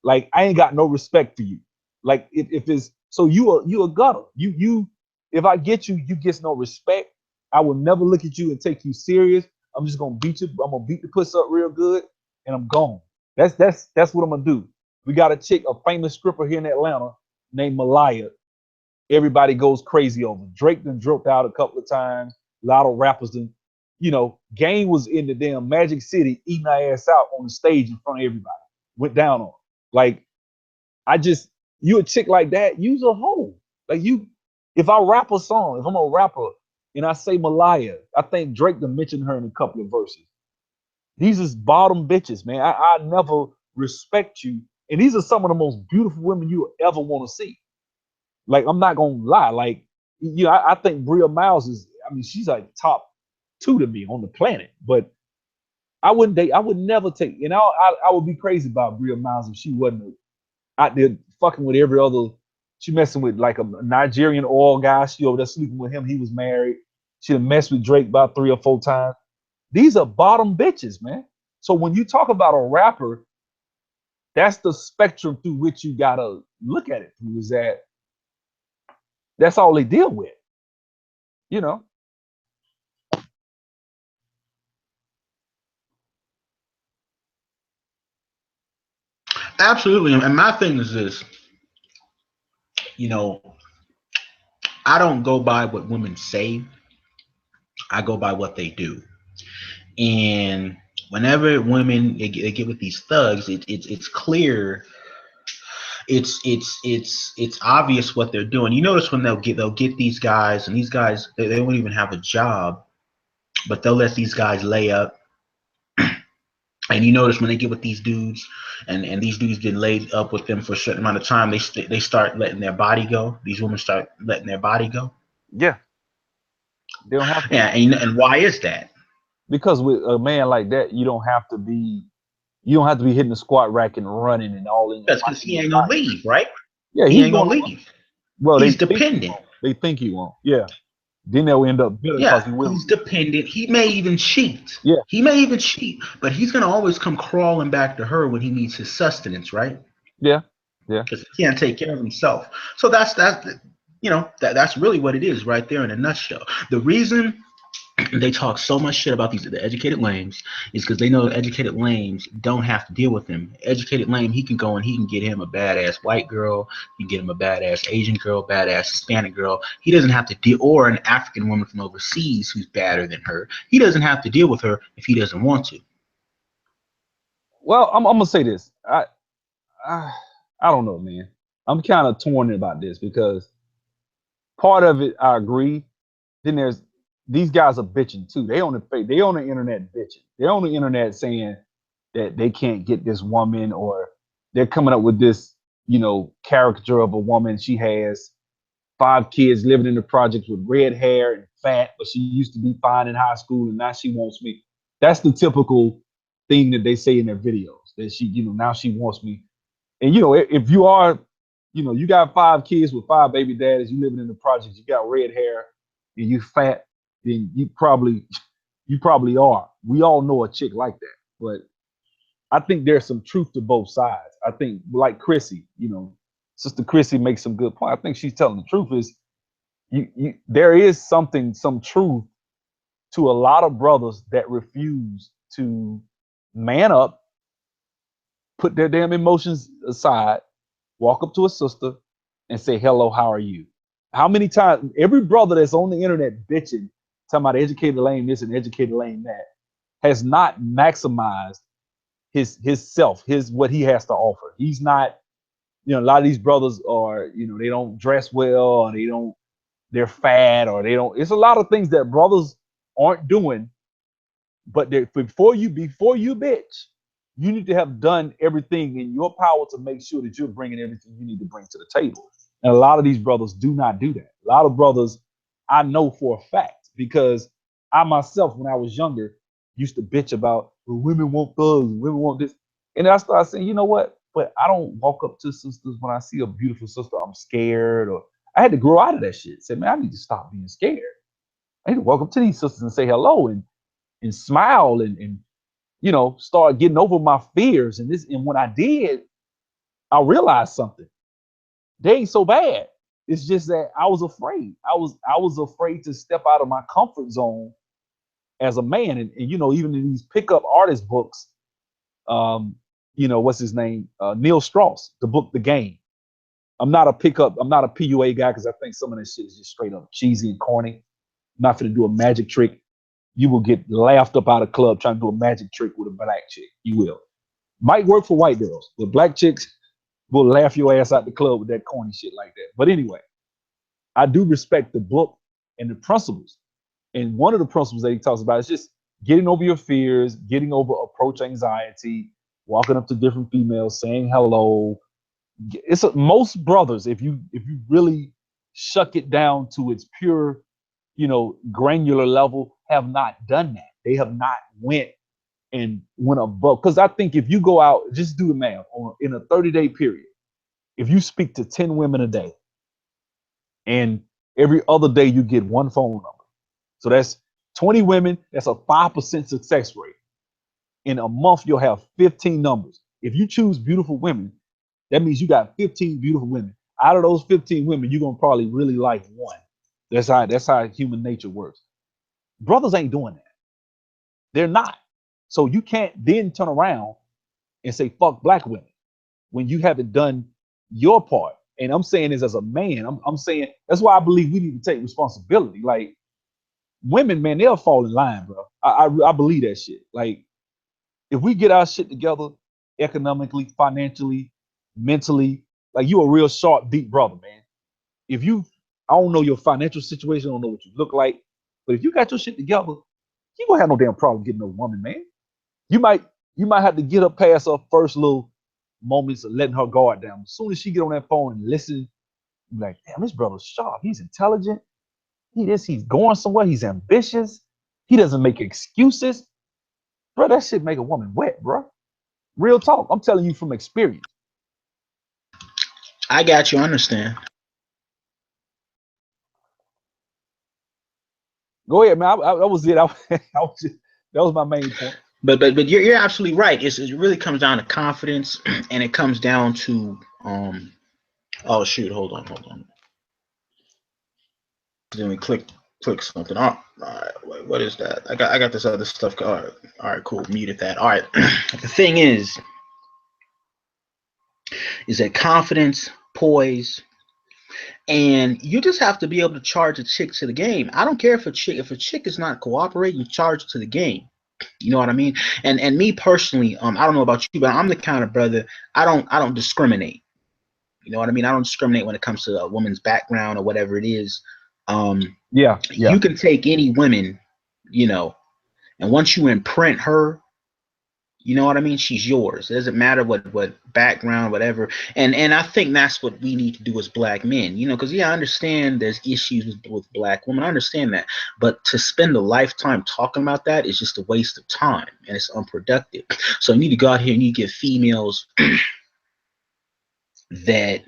[SPEAKER 1] Like I ain't got no respect for you. Like if it's so you a gutter. You if I get you, you get no respect. I will never look at you and take you serious. I'm just gonna beat you. I'm gonna beat the puss up real good, and I'm gone. That's what I'm gonna do. We got a chick, a famous stripper here in Atlanta named Malaya. Everybody goes crazy over. Drake done dropped out a couple of times. A lot of rappers done. Game was in the damn Magic City eating our ass out on the stage in front of everybody. Went down on her. Like, you a chick like that, you's a hoe. Like if I rap a song, if I'm a rapper and I say Malaya, I think Drake done mentioned her in a couple of verses. These is bottom bitches, man. I never respect you. And these are some of the most beautiful women you ever want to see. Like, I'm not gonna lie. Like, I think Bria Miles she's like top 2 to me on the planet. But I would never take, I would be crazy about Bria Miles if she wasn't out there fucking with every other. She messing with like a Nigerian oil guy. She over there sleeping with him. He was married. She done messed with Drake about 3 or 4 times. These are bottom bitches, man. So when you talk about a rapper, that's the spectrum through which you gotta look at it through. Is that's all they deal with, you know.
[SPEAKER 2] Absolutely. And my thing is this, you know, I don't go by what women say. I go by what they do. And whenever women they get with these thugs, it's clear, it's obvious what they're doing. You notice when they'll get these guys, and these guys they won't even have a job, but they'll let these guys lay up. And you notice when they get with these dudes, and these dudes been laid up with them for a certain amount of time, they start letting their body go. These women start letting their body go.
[SPEAKER 1] Yeah, they don't have to.
[SPEAKER 2] Yeah, and why is that?
[SPEAKER 1] Because with a man like that, you don't have to be hitting the squat rack and running and all in
[SPEAKER 2] Because
[SPEAKER 1] watching
[SPEAKER 2] he
[SPEAKER 1] your
[SPEAKER 2] ain't gonna
[SPEAKER 1] body.
[SPEAKER 2] leave, right?
[SPEAKER 1] Yeah,
[SPEAKER 2] He
[SPEAKER 1] he's
[SPEAKER 2] ain't
[SPEAKER 1] going
[SPEAKER 2] gonna
[SPEAKER 1] to run.
[SPEAKER 2] leave.
[SPEAKER 1] Well, they
[SPEAKER 2] He's
[SPEAKER 1] think he
[SPEAKER 2] dependent.
[SPEAKER 1] won't. They think he won't. Yeah. Then they'll end up bitter because
[SPEAKER 2] Yeah,
[SPEAKER 1] he will
[SPEAKER 2] he's
[SPEAKER 1] leave.
[SPEAKER 2] dependent. He may even cheat.
[SPEAKER 1] Yeah,
[SPEAKER 2] He may even cheat, but he's gonna always come crawling back to her when he needs his sustenance, right?
[SPEAKER 1] yeah, yeah.
[SPEAKER 2] Because he can't take care of himself. So that's that's really what it is right there in a nutshell. The reason they talk so much shit about the educated lames is because they know the educated lames don't have to deal with him. Educated lame, he can go and he can get him a badass white girl, he can get him a badass Asian girl, badass Hispanic girl. He doesn't have to deal, or an African woman from overseas who's badder than her. He doesn't have to deal with her if he doesn't want to.
[SPEAKER 1] Well, I'm gonna say this. I I don't know, man. I'm kind of torn about this because part of it I agree. Then there's these guys are bitching too. They on the internet bitching. They're on the internet saying that they can't get this woman, or they're coming up with this, caricature of a woman. She has 5 kids living in the projects with red hair and fat, but she used to be fine in high school and now she wants me. That's the typical thing that they say in their videos, that she, now she wants me. And if you are, you got 5 kids with 5 baby daddies, you living in the projects, you got red hair and you fat, then you probably are. We all know a chick like that. But I think there's some truth to both sides. I think, like Chrissy, Sister Chrissy makes some good point. I think she's telling the truth. Is there is some truth to a lot of brothers that refuse to man up, put their damn emotions aside, walk up to a sister and say, hello, how are you? How many times every brother that's on the internet bitching, talking about educated lame this and educated lame that, has not maximized his self, his what he has to offer. He's not, a lot of these brothers are, they don't dress well, or they're fat, or they don't. It's a lot of things that brothers aren't doing. But before you bitch, you need to have done everything in your power to make sure that you're bringing everything you need to bring to the table. And a lot of these brothers do not do that. A lot of brothers, I know for a fact, because I myself, when I was younger, used to bitch about, well, women want thugs, women want this. And I started saying, you know what? But I don't walk up to sisters when I see a beautiful sister, I'm scared. Or I had to grow out of that shit. Say, man, I need to stop being scared. I need to walk up to these sisters and say hello and smile and start getting over my fears. And when I did, I realized something. They ain't so bad. It's just that I was afraid. I was afraid to step out of my comfort zone as a man. And even in these pickup artist books, what's his name? Neil Strauss, the book The Game. I'm not a PUA guy, because I think some of this shit is just straight up cheesy and corny. I'm not gonna do a magic trick. You will get laughed up out of club trying to do a magic trick with a black chick. You will. Might work for white girls, but black chicks will laugh your ass out the club with that corny shit like that. But anyway, I do respect the book and the principles. And one of the principles that he talks about is just getting over your fears, getting over approach anxiety, walking up to different females, saying hello. Most brothers, if you really shuck it down to its pure, granular level, have not done that. They have not went above. Because I think if you go out, just do the math, in a 30-day period, if you speak to 10 women a day, and every other day you get one phone number, so that's 20 women. That's a 5% success rate. In a month, you'll have 15 numbers. If you choose beautiful women, that means you got 15 beautiful women. Out of those 15 women, you're gonna probably really like one. That's how human nature works. Brothers ain't doing that. They're not. So you can't then turn around and say fuck black women when you haven't done your part. And I'm saying this as a man. I'm saying that's why I believe we need to take responsibility. Like, women, man, they'll fall in line, bro. I believe that shit. Like, if we get our shit together economically, financially, mentally, like, you a real sharp, deep brother, man. I don't know your financial situation, I don't know what you look like, but if you got your shit together, you gonna have no damn problem getting no woman, man. You might have to get her past her first little moments of letting her guard down. As soon as she get on that phone and listen, you're like, damn, this brother's sharp. He's intelligent. He's going somewhere. He's ambitious. He doesn't make excuses. Bro, that shit make a woman wet, bro. Real talk. I'm telling you from experience.
[SPEAKER 2] I got you. Understand.
[SPEAKER 1] Go ahead, man. That was it. That was my main point.
[SPEAKER 2] But you're absolutely right. It really comes down to confidence, and it comes down to oh shoot, hold on. Then we clicked click something. All right, wait, what is that? I got this other stuff. All right, cool. Muted that. All right. The thing is that confidence, poise, and you just have to be able to charge a chick to the game. I don't care if a chick is not cooperating, you charge to the game. You know what I mean? And me personally, I don't know about you, but I'm the kind of brother, I don't discriminate. You know what I mean? I don't discriminate when it comes to a woman's background or whatever it is.
[SPEAKER 1] Yeah.
[SPEAKER 2] You can take any women, you know, and once you imprint her, you know what I mean? She's yours. It doesn't matter what background, whatever. And I think that's what we need to do as black men, you know, because yeah, I understand there's issues with black women. I understand that. But to spend a lifetime talking about that is just a waste of time and it's unproductive. So you need to go out here and you get females that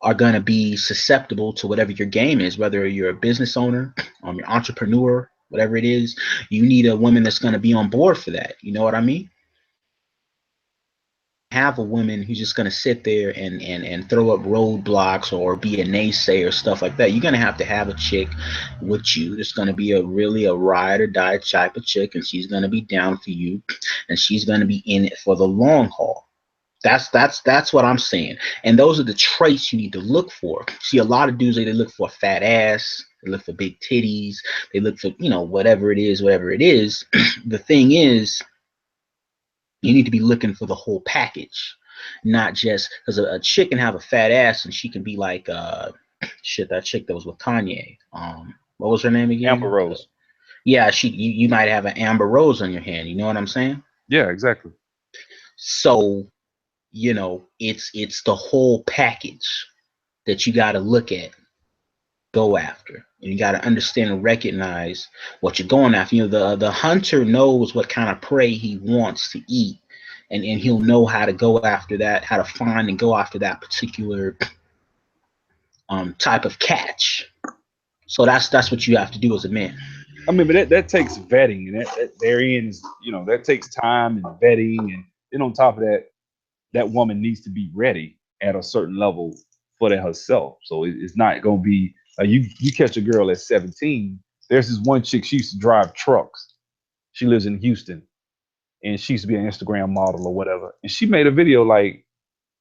[SPEAKER 2] are going to be susceptible to whatever your game is, whether you're a business owner, you're entrepreneur, whatever it is. You need a woman that's going to be on board for that. You know what I mean? Have a woman who's just going to sit there and throw up roadblocks or be a naysayer, stuff like that. You're going to have a chick with you that's going to be a ride or die type of chick, and she's going to be down for you, and she's going to be in it for the long haul. That's what I'm saying. And those are the traits you need to look for. See, a lot of dudes, they look for a fat ass, they look for big titties, they look for, you know, whatever it is. The thing is, you need to be looking for the whole package, not just because a chick can have a fat ass and she can be like shit, that chick that was with Kanye. What was her name
[SPEAKER 1] Amber
[SPEAKER 2] again?
[SPEAKER 1] Rose.
[SPEAKER 2] Yeah, you might have an Amber Rose on your hand, you know what I'm saying?
[SPEAKER 1] Yeah, exactly.
[SPEAKER 2] So, you know, it's the whole package that you gotta look at, go after. And you gotta understand and recognize what you're going after. You know, the hunter knows what kind of prey he wants to eat. And he'll know how to go after that, how to find and go after that particular type of catch. So that's what you have to do as a man.
[SPEAKER 1] I mean, but that takes vetting, and that therein is, you know, that takes time and vetting, and then on top of that, that woman needs to be ready at a certain level for that herself. So it's not gonna be you catch a girl at 17. There's this one chick, she used to drive trucks. She lives in Houston, and she used to be an Instagram model or whatever. And she made a video like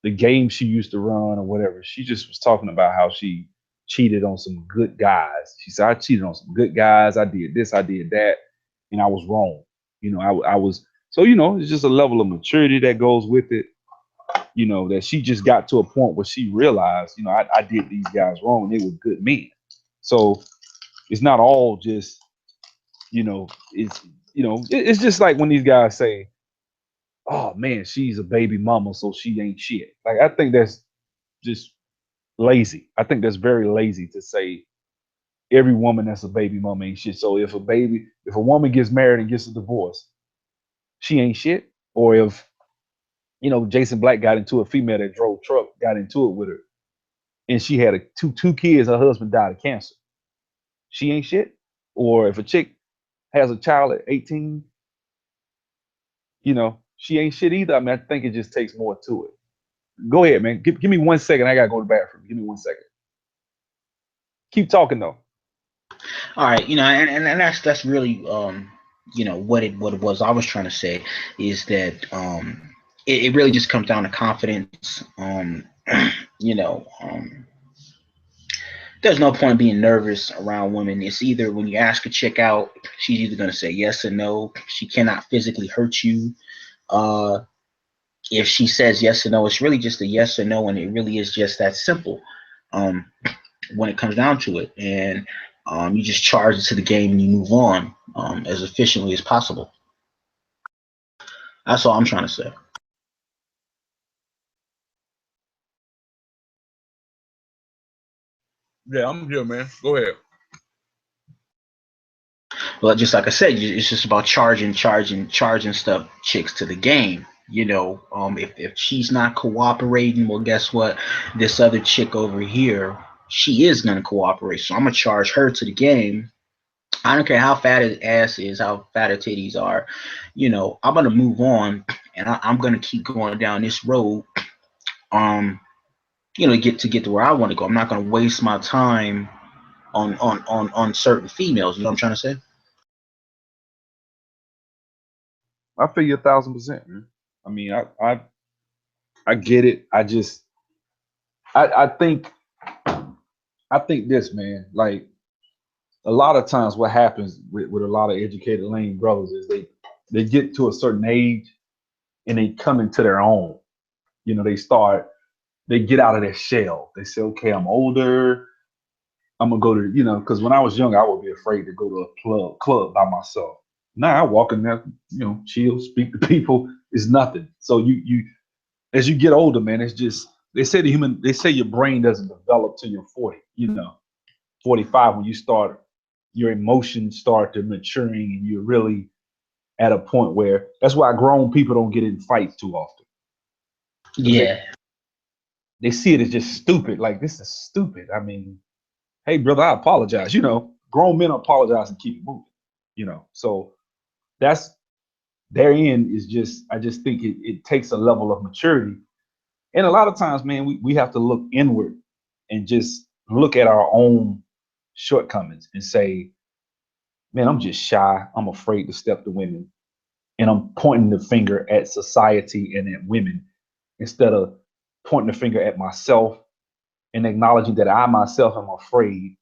[SPEAKER 1] the game she used to run or whatever. She just was talking about how she cheated on some good guys. She said, I cheated on some good guys. I did this, I did that, and I was wrong. You know, I was, so, you know, it's just a level of maturity that goes with it, you know, that she just got to a point where she realized, you know, I did these guys wrong. They were good men. So it's not all just, you know, it's just like when these guys say, oh man, she's a baby mama, so she ain't shit. Like, I think that's just lazy. I think that's very lazy to say every woman that's a baby mama ain't shit. So if a woman gets married and gets a divorce, she ain't shit. Or if, you know, Jason Black got into a female that drove truck, got into it with her, and she had two kids, her husband died of cancer, she ain't shit. Or if a chick has a child at 18, you know, she ain't shit either. I mean, I think it just takes more to it. Go ahead, man. Give me 1 second. I gotta go to the bathroom. Give me 1 second. Keep talking though.
[SPEAKER 2] All right, you know, and that's really you know, what it was I was trying to say is that it really just comes down to confidence. You know, there's no point being nervous around women. It's either when you ask a chick out, she's either gonna say yes or no. She cannot physically hurt you. Uh, if she says yes or no, it's really just a yes or no, and it really is just that simple. Um, when it comes down to it, and you just charge it to the game and you move on as efficiently as possible. That's all I'm trying to say.
[SPEAKER 1] Yeah, I'm here, man. Go ahead.
[SPEAKER 2] But just like I said, it's just about charging stuff chicks to the game. You know, if she's not cooperating, well, guess what? This other chick over here, she is gonna cooperate. So I'm gonna charge her to the game. I don't care how fat his ass is, how fat her titties are. You know, I'm gonna move on, and I'm gonna keep going down this road. You know, get to where I want to go. I'm not gonna waste my time on certain females. You know what I'm trying to say?
[SPEAKER 1] I feel you 1,000%, man. I mean, I get it. I, I think, I think this, man. Like a lot of times, what happens with a lot of educated lane brothers is they get to a certain age and they come into their own. You know, they get out of their shell. They say, okay, I'm older. I'm gonna go to, because when I was young, I would be afraid to go to a club by myself. Now I walk in there, chill, speak to people. It's nothing. So you as you get older, man, it's just they say your brain doesn't develop till you're 40, 45 when you start your emotions start to maturing and you're really at a point where that's why grown people don't get in fights too often. Because
[SPEAKER 2] Yeah,
[SPEAKER 1] they see it as just stupid. Like this is stupid. I mean, hey brother, I apologize. Grown men apologize and keep it moving. So that's therein is just I just think it takes a level of maturity. And a lot of times, man, we have to look inward and just look at our own shortcomings and say, man, I'm just shy. I'm afraid to step to women. And I'm pointing the finger at society and at women instead of pointing the finger at myself and acknowledging that I myself am afraid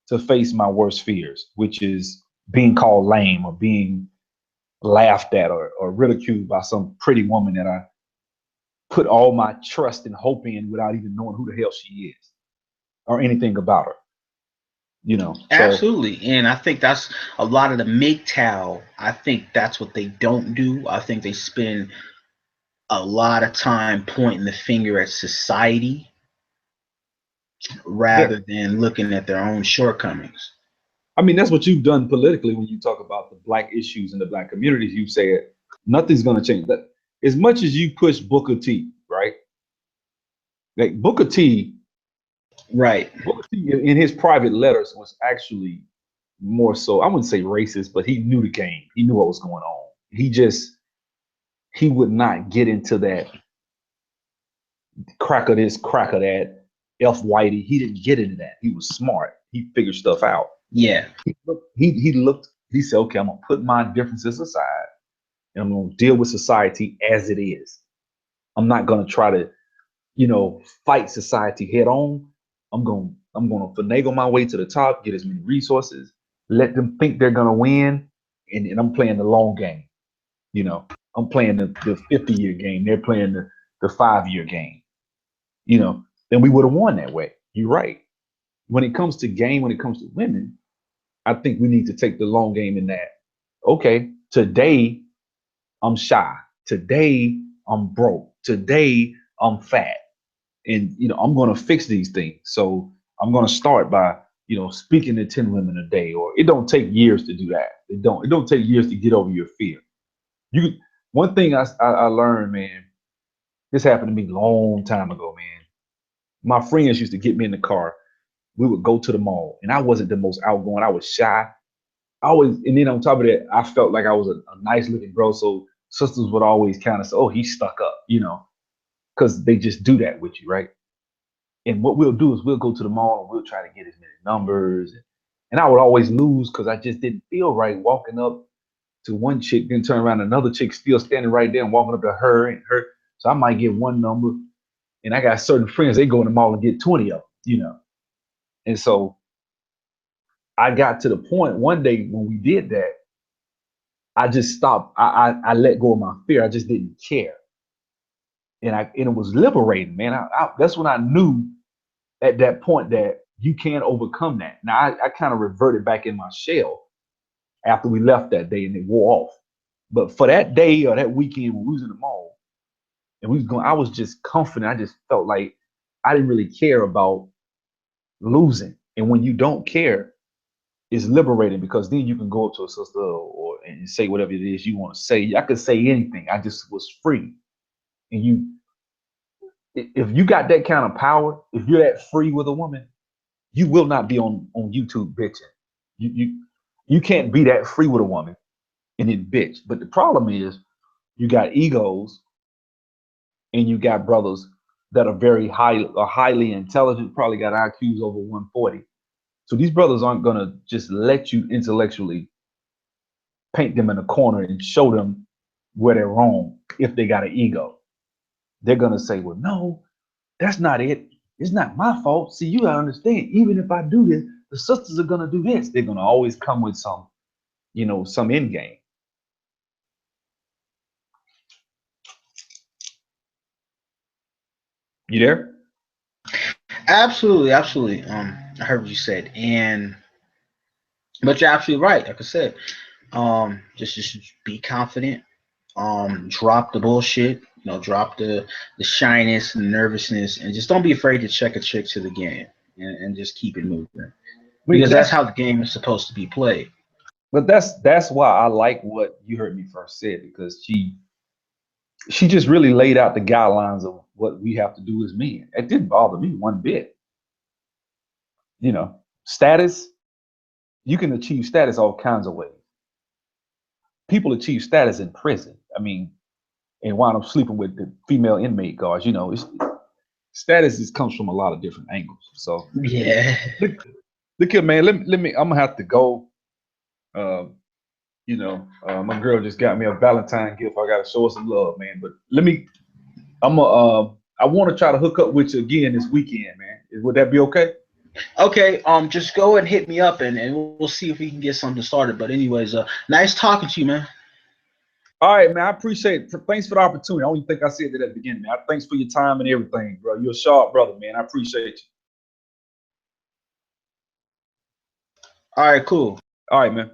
[SPEAKER 1] to face my worst fears, which is being called lame or being laughed at or ridiculed by some pretty woman that I put all my trust and hope in without even knowing who the hell she is or anything about her. So
[SPEAKER 2] absolutely. And I think that's a lot of the MGTOW. I think that's what they don't do. I think they spend a lot of time pointing the finger at society
[SPEAKER 1] yeah,
[SPEAKER 2] rather than looking at their own shortcomings.
[SPEAKER 1] I mean that's what you've done politically when you talk about the black issues in the black communities. You said nothing's going to change. That as much as you push Booker T, right? Like
[SPEAKER 2] Right.
[SPEAKER 1] Booker T in his private letters was actually more so. I wouldn't say racist, but he knew the game. He knew what was going on. He would not get into that crack of this, crack of that, F Whitey. He didn't get into that. He was smart. He figured stuff out.
[SPEAKER 2] Yeah.
[SPEAKER 1] He said, okay, I'm gonna put my differences aside and I'm gonna deal with society as it is. I'm not gonna try to, fight society head on. I'm gonna finagle my way to the top, get as many resources, let them think they're gonna win, and I'm playing the long game. You know, I'm playing the 50-year game. They're playing the 5-year game. You know, then we would have won that way. You're right. When it comes to game, when it comes to women, I think we need to take the long game in that. Okay, today I'm shy. Today I'm broke. Today I'm fat. And I'm going to fix these things. So I'm going to start by speaking to 10 women a day. Or it don't take years to do that. It don't take years to get over your fear. You One thing I learned, man. This happened to me a long time ago, man. My friends used to get me in the car. We would go to the mall, and I wasn't the most outgoing. I was shy. I always, and then on top of that, I felt like I was a nice looking bro. So sisters would always kind of say, "Oh, he's stuck up," because they just do that with you, right? And what we'll do is we'll go to the mall and we'll try to get as many numbers. And I would always lose because I just didn't feel right walking up to one chick, then turn around another chick still standing right there and walking up to her and her. So I might get one number. And I got certain friends, they go in the mall and get 20 of them. And so I got to the point one day when we did that, I just stopped. I let go of my fear. I just didn't care. And it was liberating, man. That's when I knew at that point that you can't overcome that. Now I kind of reverted back in my shell after we left that day and it wore off. But for that day or that weekend when we was in the mall and we was going, I was just confident. I just felt like I didn't really care about losing. And when you don't care, it's liberating because then you can go up to a sister or and say whatever it is you want to say. I could say anything. I just was free. And if you got that kind of power, if you're that free with a woman, you will not be on YouTube bitching. You can't be that free with a woman and then bitch. But the problem is you got egos and you got brothers that are very highly intelligent, probably got IQs over 140, So these brothers aren't gonna just let you intellectually paint them in a corner and show them where they're wrong if they got an ego. They're gonna say, well, no, that's not it. It's not my fault. See, you gotta understand, even if I do this, the sisters are gonna do this. They're gonna always come with some, some end game. You there?
[SPEAKER 2] Absolutely, absolutely. I heard what you said, but you're absolutely right. Like I said, just be confident. Drop the bullshit. Drop the shyness and nervousness, and just don't be afraid to check a trick to the game, and just keep it moving,
[SPEAKER 1] Wait,
[SPEAKER 2] because that's how the game is supposed to be played.
[SPEAKER 1] but that's why I like what you heard me first said, because she just really laid out the guidelines of what we have to do as men. It didn't bother me one bit. Status, you can achieve status all kinds of ways. People achieve status in prison. I mean, and wind up sleeping with the female inmate guards. Status comes from a lot of different angles. So
[SPEAKER 2] Yeah.
[SPEAKER 1] look here, man. Let me. I'm gonna have to go. Uh, my girl just got me a Valentine gift. I gotta show her some love, man. But let me. I'm a. I want to try to hook up with you again this weekend, man. Would that be okay?
[SPEAKER 2] Okay. Just go and hit me up, and we'll see if we can get something started. But anyways, nice talking to you, man.
[SPEAKER 1] All right, man. I appreciate it. Thanks for the opportunity. I don't even think I said that at the beginning, man. Thanks for your time and everything, bro. You're a sharp brother, man. I appreciate you.
[SPEAKER 2] All right, cool.
[SPEAKER 1] All right, man.